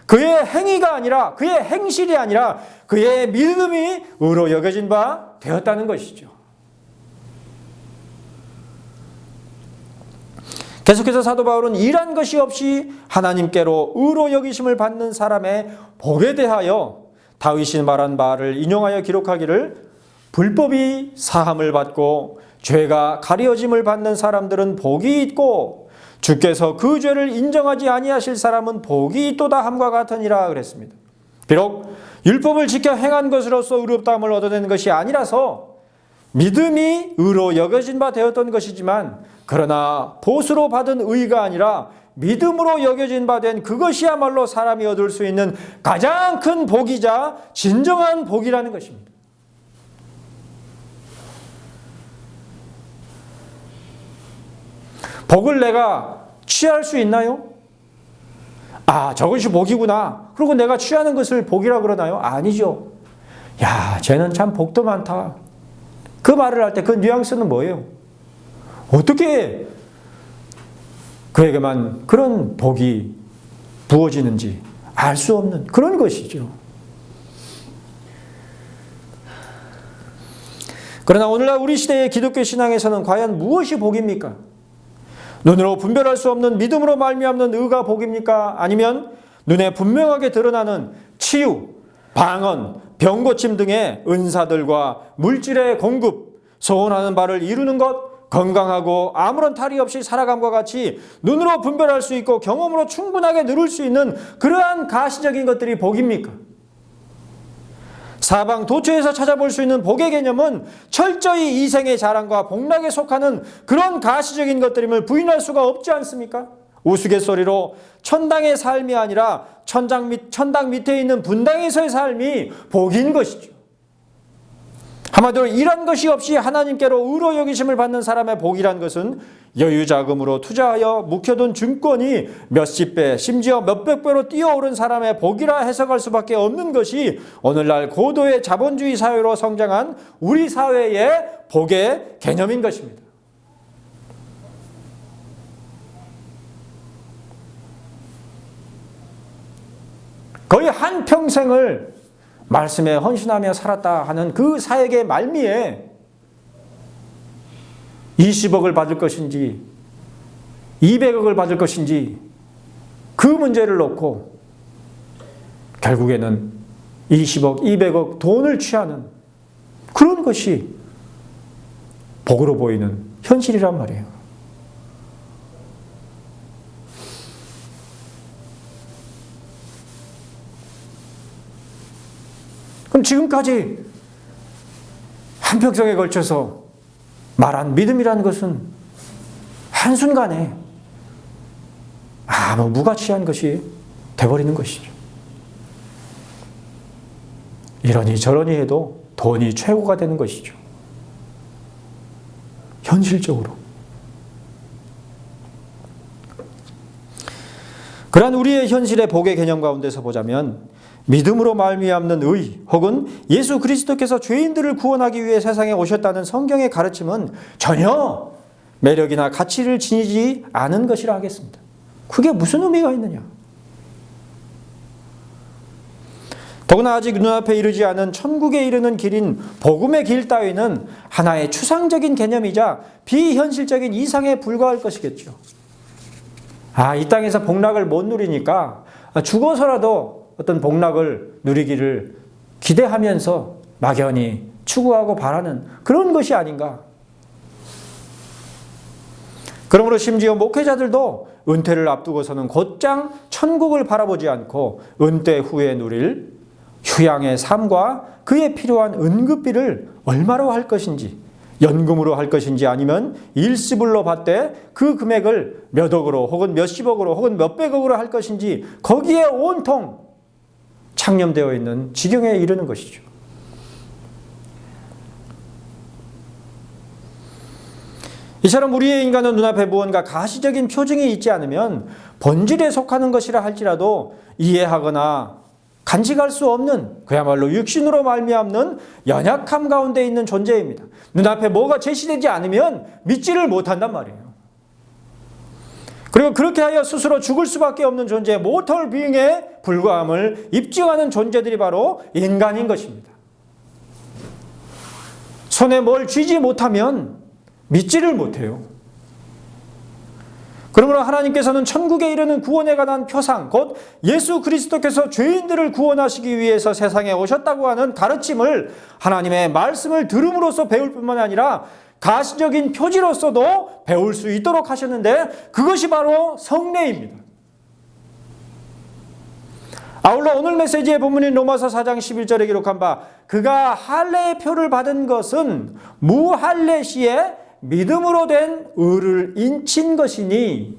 그의 행위가 아니라 그의 행실이 아니라 그의 믿음이 의로 여겨진 바 되었다는 것이죠. 계속해서 사도 바울은 이란 것이 없이 하나님께로 의로 여기심을 받는 사람의 복에 대하여 다윗이 말한 바를 인용하여 기록하기를 불법이 사함을 받고 죄가 가려짐을 받는 사람들은 복이 있고 주께서 그 죄를 인정하지 아니하실 사람은 복이 있도다 함과 같으니라 그랬습니다. 비록 율법을 지켜 행한 것으로서 의롭다함을 얻어내는 것이 아니라서 믿음이 의로 여겨진 바 되었던 것이지만 그러나 보수로 받은 의가 아니라 믿음으로 여겨진 바 된 그것이야말로 사람이 얻을 수 있는 가장 큰 복이자 진정한 복이라는 것입니다. 복을 내가 취할 수 있나요? 아, 저것이 복이구나. 그리고 내가 취하는 것을 복이라고 그러나요? 아니죠. 야, 쟤는 참 복도 많다. 그 말을 할 때 그 뉘앙스는 뭐예요? 어떻게 그에게만 그런 복이 부어지는지 알 수 없는 그런 것이죠. 그러나 오늘날 우리 시대의 기독교 신앙에서는 과연 무엇이 복입니까? 눈으로 분별할 수 없는 믿음으로 말미암는 의가 복입니까? 아니면 눈에 분명하게 드러나는 치유, 방언, 병고침 등의 은사들과 물질의 공급, 소원하는 바를 이루는 것, 건강하고 아무런 탈이 없이 살아감과 같이 눈으로 분별할 수 있고 경험으로 충분하게 누릴 수 있는 그러한 가시적인 것들이 복입니까? 사방 도처에서 찾아볼 수 있는 복의 개념은 철저히 이생의 자랑과 복락에 속하는 그런 가시적인 것들임을 부인할 수가 없지 않습니까? 우스갯소리로 천당의 삶이 아니라 천당 밑에 있는 분당에서의 삶이 복인 것이죠. 한마디로 이런 것이 없이 하나님께로 의로 여기심을 받는 사람의 복이란 것은 여유자금으로 투자하여 묵혀둔 증권이 몇십 배 심지어 몇백 배로 뛰어오른 사람의 복이라 해석할 수밖에 없는 것이 오늘날 고도의 자본주의 사회로 성장한 우리 사회의 복의 개념인 것입니다. 거의 한평생을 말씀에 헌신하며 살았다 하는 그 사역의 말미에 20억을 받을 것인지 200억을 받을 것인지 그 문제를 놓고 결국에는 20억, 200억 돈을 취하는 그런 것이 복으로 보이는 현실이란 말이에요. 그럼 지금까지 한평생에 걸쳐서 말한 믿음이라는 것은 한순간에 아무 무가치한 것이 돼버리는 것이죠. 이러니 저러니 해도 돈이 최고가 되는 것이죠. 현실적으로. 그러한 우리의 현실의 복의 개념 가운데서 보자면 믿음으로 말미암는 의 혹은 예수 그리스도께서 죄인들을 구원하기 위해 세상에 오셨다는 성경의 가르침은 전혀 매력이나 가치를 지니지 않은 것이라 하겠습니다. 그게 무슨 의미가 있느냐? 더구나 아직 눈앞에 이르지 않은 천국에 이르는 길인 복음의 길 따위는 하나의 추상적인 개념이자 비현실적인 이상에 불과할 것이겠죠. 이 땅에서 복락을 못 누리니까 죽어서라도 어떤 복락을 누리기를 기대하면서 막연히 추구하고 바라는 그런 것이 아닌가. 그러므로 심지어 목회자들도 은퇴를 앞두고서는 곧장 천국을 바라보지 않고 은퇴 후에 누릴 휴양의 삶과 그에 필요한 응급비를 얼마로 할 것인지, 연금으로 할 것인지 아니면 일시불로 받되 그 금액을 몇 억으로 혹은 몇십억으로 혹은 몇백억으로 할 것인지 거기에 온통 창념되어 있는 지경에 이르는 것이죠. 이처럼 우리의 인간은 눈앞에 무언가 가시적인 표징이 있지 않으면 본질에 속하는 것이라 할지라도 이해하거나 간직할 수 없는 그야말로 육신으로 말미암는 연약함 가운데 있는 존재입니다. 눈앞에 뭐가 제시되지 않으면 믿지를 못한단 말이에요. 그리고 그렇게 하여 스스로 죽을 수밖에 없는 존재, 모털 비잉에 불과함을 입증하는 존재들이 바로 인간인 것입니다. 손에 뭘 쥐지 못하면 믿지를 못해요. 그러므로 하나님께서는 천국에 이르는 구원에 관한 표상, 곧 예수 그리스도께서 죄인들을 구원하시기 위해서 세상에 오셨다고 하는 가르침을 하나님의 말씀을 들음으로써 배울 뿐만 아니라 가시적인 표지로서도 배울 수 있도록 하셨는데 그것이 바로 성례입니다. 아울러 오늘 메시지의 본문인 로마서 4장 11절에 기록한 바 그가 할례의 표를 받은 것은 무할례 시에 믿음으로 된 의를 인친 것이니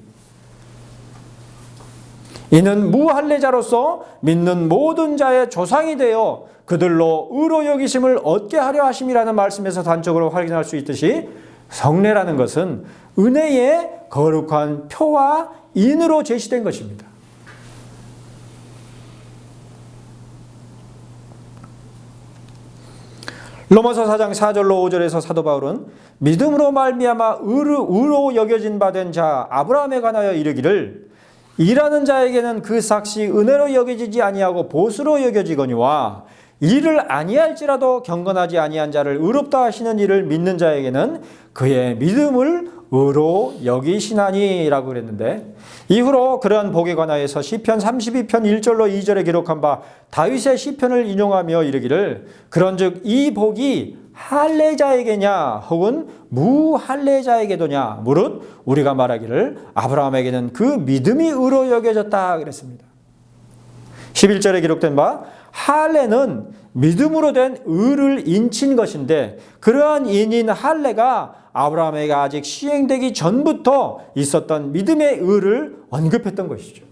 이는 무할례자로서 믿는 모든 자의 조상이 되어 그들로 의로 여기심을 얻게 하려 하심이라는 말씀에서 단적으로 확인할 수 있듯이 성례라는 것은 은혜의 거룩한 표와 인으로 제시된 것입니다. 로마서 4장 4절로 5절에서 사도 바울은 믿음으로 말미암아 의로 여겨진 바 된 자 아브라함에 관하여 이르기를 일하는 자에게는 그 삭시 은혜로 여겨지지 아니하고 보수로 여겨지거니와 일을 아니할지라도 경건하지 아니한 자를 의롭다 하시는 일을 믿는 자에게는 그의 믿음을 의로 여기시나니라고 그랬는데, 이후로 그러한 복에 관하여서 시편 32편 1절로 2절에 기록한 바 다윗의 시편을 인용하며 이르기를, 그런즉 이 복이 할례자에게냐 혹은 무할례자에게도냐 무릇 우리가 말하기를 아브라함에게는 그 믿음이 의로 여겨졌다 그랬습니다. 11절에 기록된 바 할례는 믿음으로 된 의를 인친 것인데, 그러한 인인 할례가 아브라함에게 아직 시행되기 전부터 있었던 믿음의 의를 언급했던 것이죠.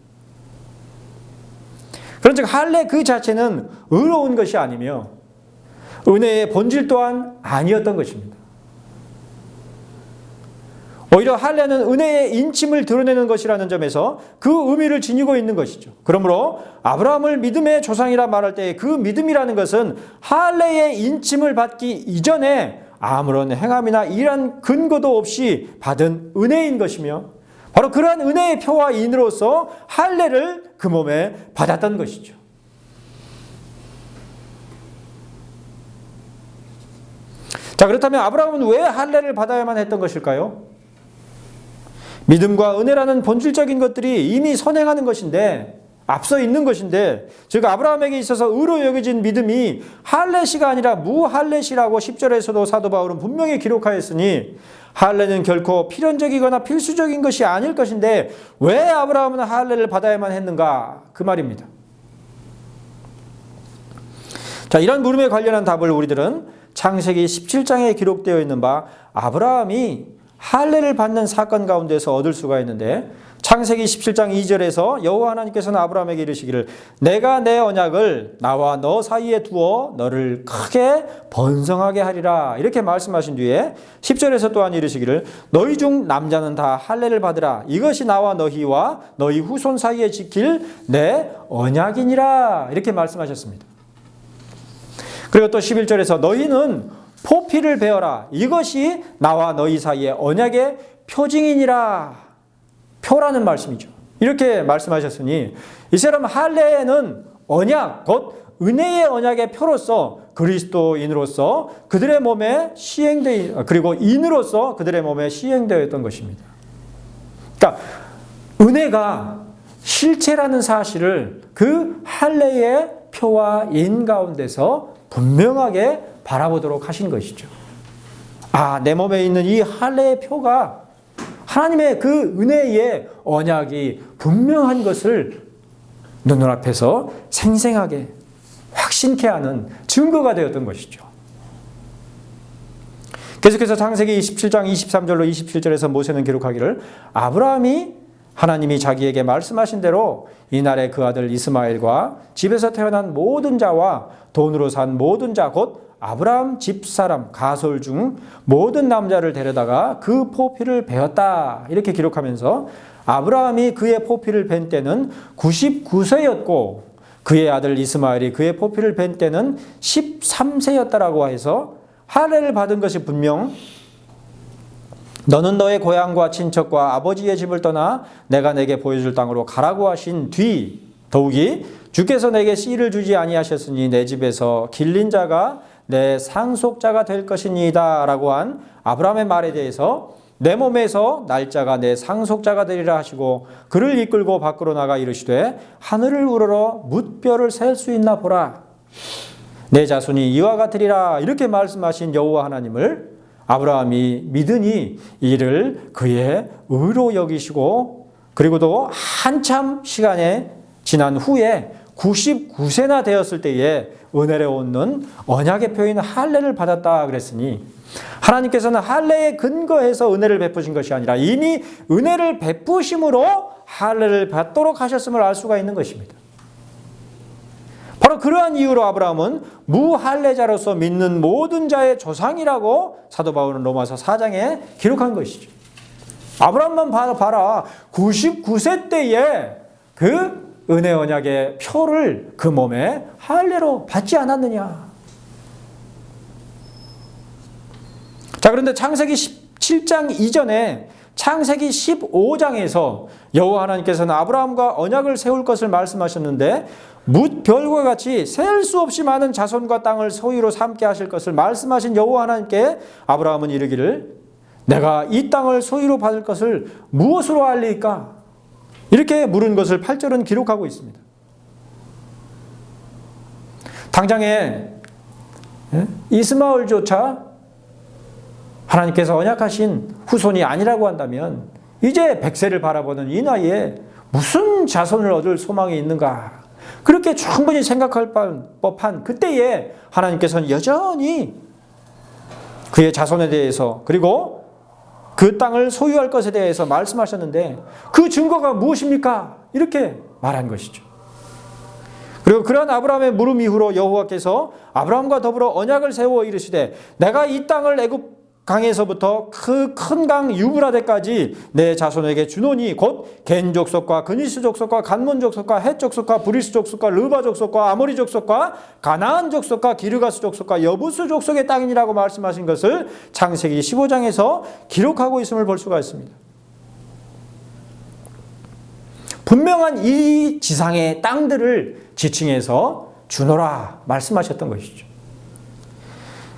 그런즉 할례 그 자체는 의로운 것이 아니며 은혜의 본질 또한 아니었던 것입니다. 오히려 할례는 은혜의 인침을 드러내는 것이라는 점에서 그 의미를 지니고 있는 것이죠. 그러므로 아브라함을 믿음의 조상이라 말할 때 그 믿음이라는 것은 할례의 인침을 받기 이전에 아무런 행함이나 일한 근거도 없이 받은 은혜인 것이며, 바로 그러한 은혜의 표와 인으로서 할례를 그 몸에 받았던 것이죠. 자, 그렇다면 아브라함은 왜 할례를 받아야만 했던 것일까요? 믿음과 은혜라는 본질적인 것들이 이미 선행하는 것인데, 앞서 있는 것인데, 즉 아브라함에게 있어서 의로 여겨진 믿음이 할례시가 아니라 무할례시라고 10절에서도 사도 바울은 분명히 기록하였으니 할례는 결코 필연적이거나 필수적인 것이 아닐 것인데 왜 아브라함은 할례를 받아야만 했는가, 그 말입니다. 자, 이런 물음에 관련한 답을 우리들은 창세기 17장에 기록되어 있는 바 아브라함이 할례를 받는 사건 가운데서 얻을 수가 있는데, 창세기 17장 2절에서 여호와 하나님께서는 아브라함에게 이르시기를 내가 내 언약을 나와 너 사이에 두어 너를 크게 번성하게 하리라 이렇게 말씀하신 뒤에 10절에서 또한 이르시기를 너희 중 남자는 다 할례를 받으라 이것이 나와 너희와 너희 후손 사이에 지킬 내 언약이니라 이렇게 말씀하셨습니다. 그리고 또 11절에서 너희는 포피를 베어라 이것이 나와 너희 사이의 언약의 표징이니라, 표라는 말씀이죠. 이렇게 말씀하셨으니 이 사람 할례는 언약, 곧 은혜의 언약의 표로서 그리스도인으로서 그들의 몸에 그리고 인으로서 그들의 몸에 시행되어 있던 것입니다. 그러니까 은혜가 실체라는 사실을 그 할례의 표와 인 가운데서 분명하게 바라보도록 하신 것이죠. 아, 내 몸에 있는 이 할례의 표가 하나님의 그 은혜의 언약이 분명한 것을 눈앞에서 생생하게 확신케 하는 증거가 되었던 것이죠. 계속해서 창세기 27장 23절로 27절에서 모세는 기록하기를 아브라함이 하나님이 자기에게 말씀하신 대로 이날에 그 아들 이스마엘과 집에서 태어난 모든 자와 돈으로 산 모든 자 곧 아브라함 집사람 가솔 중 모든 남자를 데려다가 그 포피를 베었다 이렇게 기록하면서 아브라함이 그의 포피를 벤 때는 99세였고 그의 아들 이스마엘이 그의 포피를 벤 때는 13세였다라고 해서 할례를 받은 것이 분명 너는 너의 고향과 친척과 아버지의 집을 떠나 내가 내게 보여줄 땅으로 가라고 하신 뒤 더욱이 주께서 내게 씨를 주지 아니하셨으니 내 집에서 길린 자가 내 상속자가 될 것이니이다 라고 한 아브라함의 말에 대해서 내 몸에서 날짜가 내 상속자가 되리라 하시고 그를 이끌고 밖으로 나가 이르시되 하늘을 우러러 뭇별을 셀 수 있나 보라 내 자손이 이와 같으리라 이렇게 말씀하신 여호와 하나님을 아브라함이 믿으니 이를 그의 의로 여기시고 그리고도 한참 시간에 지난 후에 99세나 되었을 때에 은혜를 얻는 언약의 표인 할례를 받았다 그랬으니 하나님께서는 할례에 근거해서 은혜를 베푸신 것이 아니라 이미 은혜를 베푸심으로 할례를 받도록 하셨음을 알 수가 있는 것입니다. 바로 그러한 이유로 아브라함은 무할례자로서 믿는 모든 자의 조상이라고 사도 바울은 로마서 4장에 기록한 것이죠. 아브라함만 봐라. 99세 때에 그 은혜 언약의 표를 그 몸에 할례로 받지 않았느냐. 자, 그런데 창세기 17장 이전에 창세기 15장에서 여호와 하나님께서는 아브라함과 언약을 세울 것을 말씀하셨는데 뭇별과 같이 셀 수 없이 많은 자손과 땅을 소유로 삼게 하실 것을 말씀하신 여호와 하나님께 아브라함은 이르기를 내가 이 땅을 소유로 받을 것을 무엇으로 알리까? 이렇게 물은 것을 8절은 기록하고 있습니다. 당장에 이스마엘조차 하나님께서 언약하신 후손이 아니라고 한다면 이제 100세를 바라보는 이 나이에 무슨 자손을 얻을 소망이 있는가? 그렇게 충분히 생각할 법한 그때에 하나님께서는 여전히 그의 자손에 대해서 그리고 그 땅을 소유할 것에 대해서 말씀하셨는데 그 증거가 무엇입니까? 이렇게 말한 것이죠. 그리고 그러한 아브라함의 물음 이후로 여호와께서 아브라함과 더불어 언약을 세워 이르시되 내가 이 땅을 애굽 강에서부터 그 큰 강 유브라데까지 내 자손에게 주노니 곧 겐 족속과 그니스 족속과 간몬 족속과 헷 족속과 브리스 족속과 르바 족속과 아모리 족속과 가나안 족속과 기르가스 족속과 여부스 족속의 땅이라고 말씀하신 것을 창세기 15장에서 기록하고 있음을 볼 수가 있습니다. 분명한 이 지상의 땅들을 지칭해서 주노라 말씀하셨던 것이죠.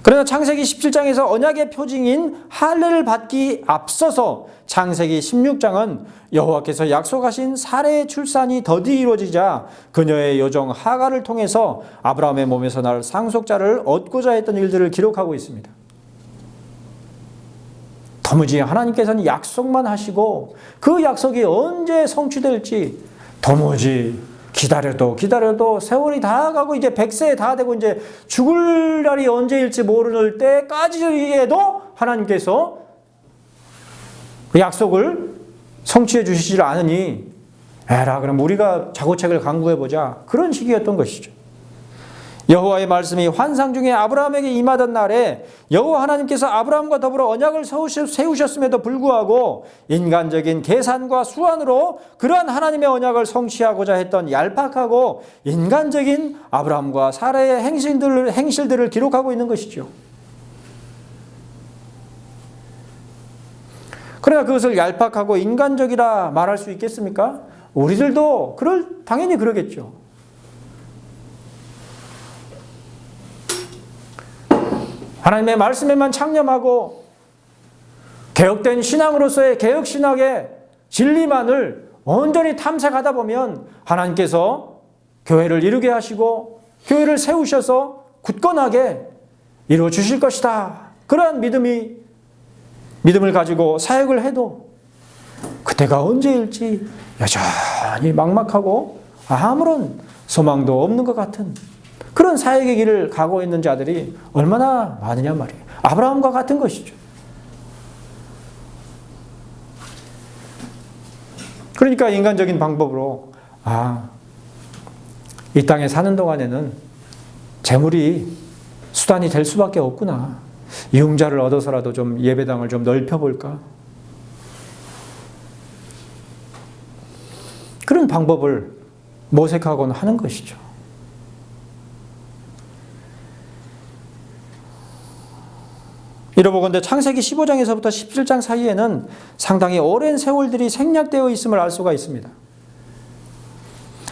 그러나 창세기 17장에서 언약의 표징인 할례를 받기 앞서서 창세기 16장은 여호와께서 약속하신 사레의 출산이 더디 이루어지자 그녀의 여종 하갈을 통해서 아브라함의 몸에서 날 상속자를 얻고자 했던 일들을 기록하고 있습니다. 도무지 하나님께서는 약속만 하시고 그 약속이 언제 성취될지 도무지 기다려도 세월이 다 가고 이제 100세 다 되고 이제 죽을 날이 언제일지 모를 때까지에도 하나님께서 그 약속을 성취해 주시지 않으니 에라 그럼 우리가 자고책을 강구해보자 그런 시기였던 것이죠. 여호와의 말씀이 환상 중에 아브라함에게 임하던 날에 여호와 하나님께서 아브라함과 더불어 언약을 세우셨음에도 불구하고 인간적인 계산과 수완으로 그러한 하나님의 언약을 성취하고자 했던 얄팍하고 인간적인 아브라함과 사라의 행실들을 기록하고 있는 것이죠. 그러나 그것을 얄팍하고 인간적이라 말할 수 있겠습니까? 우리들도 당연히 그러겠죠. 하나님의 말씀에만 창념하고 개혁된 신앙으로서의 개혁신학의 진리만을 온전히 탐색하다 보면 하나님께서 교회를 이루게 하시고 교회를 세우셔서 굳건하게 이루어 주실 것이다. 그러한 믿음을 가지고 사역을 해도 그때가 언제일지 여전히 막막하고 아무런 소망도 없는 것 같은 그런 사역의 길을 가고 있는 자들이 얼마나 많으냐 말이에요. 아브라함과 같은 것이죠. 그러니까 인간적인 방법으로 이 땅에 사는 동안에는 재물이 수단이 될 수밖에 없구나. 이용자를 얻어서라도 좀 예배당을 좀 넓혀볼까. 그런 방법을 모색하곤 하는 것이죠. 이러보건대 창세기 15장에서부터 17장 사이에는 상당히 오랜 세월들이 생략되어 있음을 알 수가 있습니다.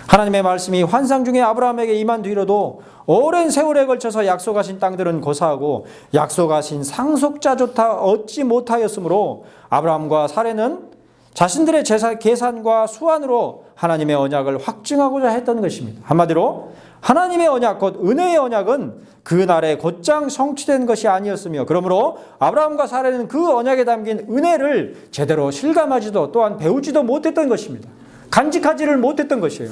하나님의 말씀이 환상 중에 아브라함에게 임한 뒤로도 오랜 세월에 걸쳐서 약속하신 땅들은 고사하고 약속하신 상속자조차 얻지 못하였으므로 아브라함과 사레는 자신들의 계산과 수완으로 하나님의 언약을 확증하고자 했던 것입니다. 한마디로 하나님의 언약, 곧 은혜의 언약은 그날에 곧장 성취된 것이 아니었으며 그러므로 아브라함과 사레는 그 언약에 담긴 은혜를 제대로 실감하지도 또한 배우지도 못했던 것입니다. 간직하지를 못했던 것이에요.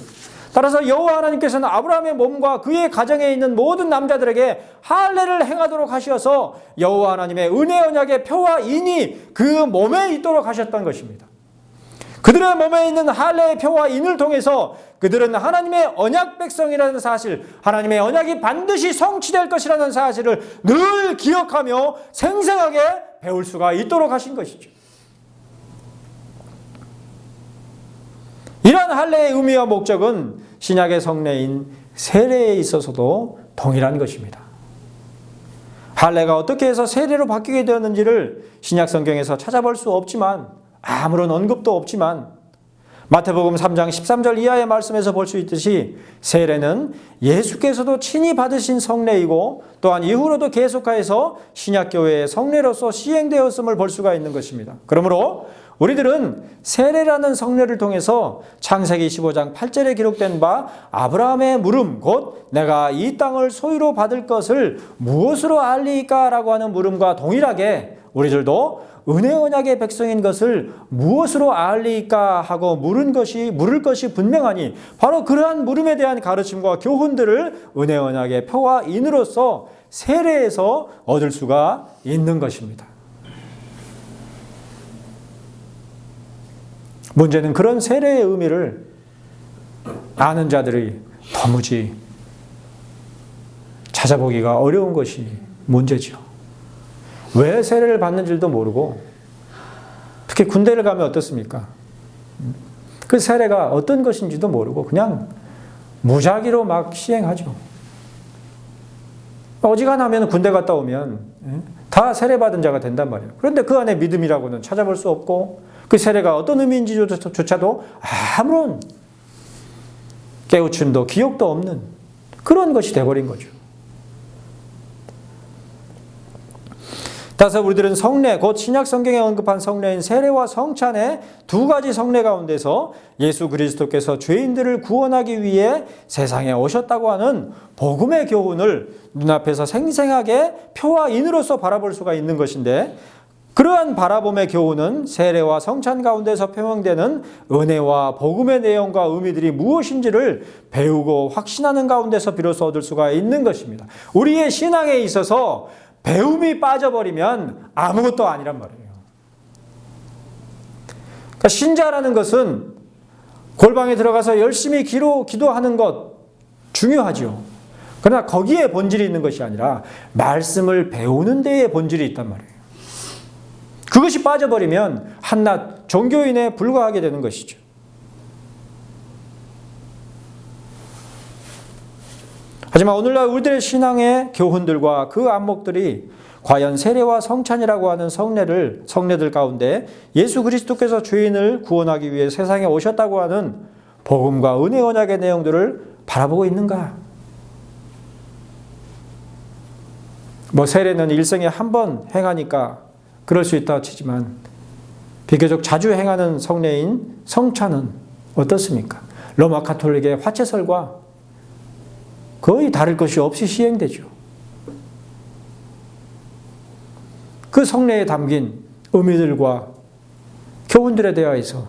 따라서 여호와 하나님께서는 아브라함의 몸과 그의 가정에 있는 모든 남자들에게 할례를 행하도록 하셔서 여호와 하나님의 은혜 언약의 표와 인이 그 몸에 있도록 하셨던 것입니다. 그들의 몸에 있는 할례의 표와 인을 통해서 그들은 하나님의 언약 백성이라는 사실, 하나님의 언약이 반드시 성취될 것이라는 사실을 늘 기억하며 생생하게 배울 수가 있도록 하신 것이죠. 이러한 할례의 의미와 목적은 신약의 성례인 세례에 있어서도 동일한 것입니다. 할례가 어떻게 해서 세례로 바뀌게 되었는지를 신약 성경에서 찾아볼 수 없지만 아무런 언급도 없지만 마태복음 3장 13절 이하의 말씀에서 볼 수 있듯이 세례는 예수께서도 친히 받으신 성례이고 또한 이후로도 계속하여서 신약교회의 성례로서 시행되었음을 볼 수가 있는 것입니다. 그러므로 우리들은 세례라는 성례를 통해서 창세기 15장 8절에 기록된 바 아브라함의 물음 곧 내가 이 땅을 소유로 받을 것을 무엇으로 알리까? 라고 하는 물음과 동일하게 우리들도 은혜 언약의 백성인 것을 무엇으로 알리까 하고 물을 것이 분명하니 바로 그러한 물음에 대한 가르침과 교훈들을 은혜 언약의 표와 인으로서 세례에서 얻을 수가 있는 것입니다. 문제는 그런 세례의 의미를 아는 자들이 도무지 찾아보기가 어려운 것이 문제죠. 왜 세례를 받는지도 모르고 특히 군대를 가면 어떻습니까? 그 세례가 어떤 것인지도 모르고 그냥 무작위로 막 시행하죠. 어지간하면 군대 갔다 오면 다 세례받은 자가 된단 말이에요. 그런데 그 안에 믿음이라고는 찾아볼 수 없고 그 세례가 어떤 의미인지조차도 아무런 깨우침도 기억도 없는 그런 것이 되어버린 거죠. 따라서 우리들은 성례, 곧 신약 성경에 언급한 성례인 세례와 성찬의 두 가지 성례 가운데서 예수 그리스도께서 죄인들을 구원하기 위해 세상에 오셨다고 하는 복음의 교훈을 눈앞에서 생생하게 표와 인으로서 바라볼 수가 있는 것인데 그러한 바라봄의 교훈은 세례와 성찬 가운데서 표명되는 은혜와 복음의 내용과 의미들이 무엇인지를 배우고 확신하는 가운데서 비로소 얻을 수가 있는 것입니다. 우리의 신앙에 있어서 배움이 빠져버리면 아무것도 아니란 말이에요. 그러니까 신자라는 것은 골방에 들어가서 열심히 기도하는 것 중요하죠. 그러나 거기에 본질이 있는 것이 아니라 말씀을 배우는 데에 본질이 있단 말이에요. 그것이 빠져버리면 한낱 종교인에 불과하게 되는 것이죠. 하지만 오늘날 우리들의 신앙의 교훈들과 그 안목들이 과연 세례와 성찬이라고 하는 성례들 가운데 예수 그리스도께서 죄인을 구원하기 위해 세상에 오셨다고 하는 복음과 은혜 언약의 내용들을 바라보고 있는가? 세례는 일생에 한 번 행하니까 그럴 수 있다 치지만 비교적 자주 행하는 성례인 성찬은 어떻습니까? 로마 가톨릭의 화채설과 거의 다를 것이 없이 시행되죠. 그 성례에 담긴 의미들과 교훈들에 대하여서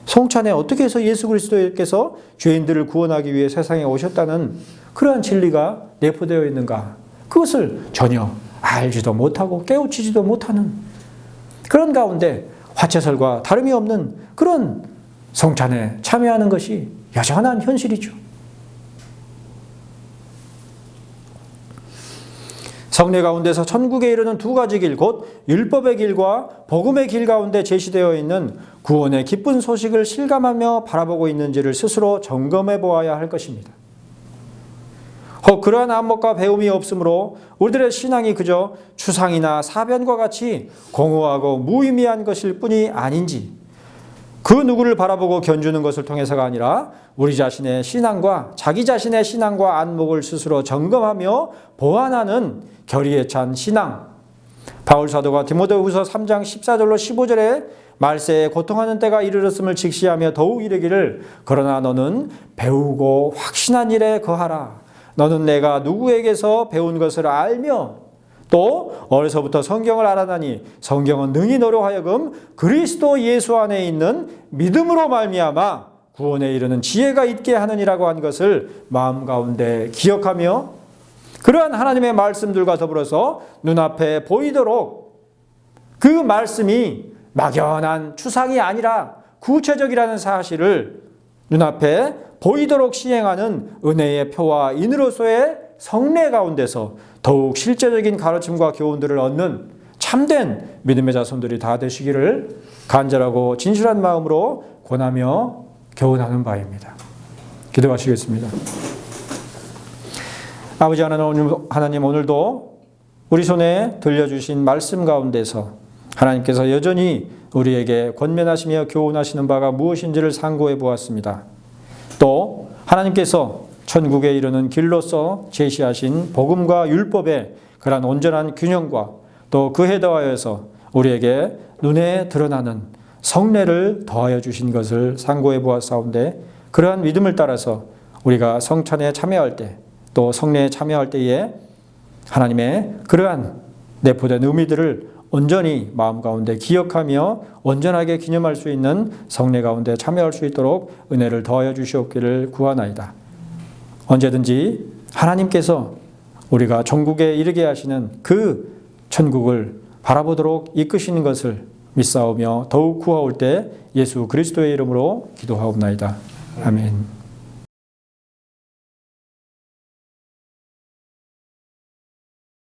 성찬에 어떻게 해서 예수 그리스도께서 죄인들을 구원하기 위해 세상에 오셨다는 그러한 진리가 내포되어 있는가? 그것을 전혀 알지도 못하고 깨우치지도 못하는 그런 가운데 화채설과 다름이 없는 그런 성찬에 참여하는 것이 여전한 현실이죠. 성례 가운데서 천국에 이르는 두 가지 길, 곧 율법의 길과 복음의 길 가운데 제시되어 있는 구원의 기쁜 소식을 실감하며 바라보고 있는지를 스스로 점검해 보아야 할 것입니다. 그러한 안목과 배움이 없으므로 우리들의 신앙이 그저 추상이나 사변과 같이 공허하고 무의미한 것일 뿐이 아닌지 그 누구를 바라보고 견주는 것을 통해서가 아니라 우리 자신의 신앙과 자기 자신의 신앙과 안목을 스스로 점검하며 보완하는 결의에 찬 신앙. 바울 사도가 디모데후서 3장 14절로 15절에 말세에 고통하는 때가 이르렀음을 직시하며 더욱 이르기를 그러나 너는 배우고 확신한 일에 거하라. 너는 내가 누구에게서 배운 것을 알며 또 어려서부터 성경을 알아나니 성경은 능히 너로 하여금 그리스도 예수 안에 있는 믿음으로 말미암아 구원에 이르는 지혜가 있게 하느니라고 한 것을 마음 가운데 기억하며 그러한 하나님의 말씀들과 더불어서 눈앞에 보이도록 그 말씀이 막연한 추상이 아니라 구체적이라는 사실을 눈앞에 보이도록 시행하는 은혜의 표와 인으로서의 성례 가운데서 더욱 실제적인 가르침과 교훈들을 얻는 참된 믿음의 자손들이 다 되시기를 간절하고 진실한 마음으로 권하며 교훈하는 바입니다. 기도하시겠습니다. 아버지 하나님, 오늘도 우리 손에 들려주신 말씀 가운데서 하나님께서 여전히 우리에게 권면하시며 교훈하시는 바가 무엇인지를 상고해 보았습니다. 또 하나님께서 천국에 이르는 길로서 제시하신 복음과 율법의 그러한 온전한 균형과 또 그에 더하여서 우리에게 눈에 드러나는 성례를 더하여 주신 것을 상고해 보았사온데, 그러한 믿음을 따라서 우리가 성찬에 참여할 때 또 성례에 참여할 때에 하나님의 그러한 내포된 의미들을 온전히 마음 가운데 기억하며 온전하게 기념할 수 있는 성례 가운데 참여할 수 있도록 은혜를 더하여 주시옵기를 구하나이다. 언제든지 하나님께서 우리가 천국에 이르게 하시는 그 천국을 바라보도록 이끄시는 것을 믿사오며 더욱 구하올 때 예수 그리스도의 이름으로 기도하옵나이다. 아멘.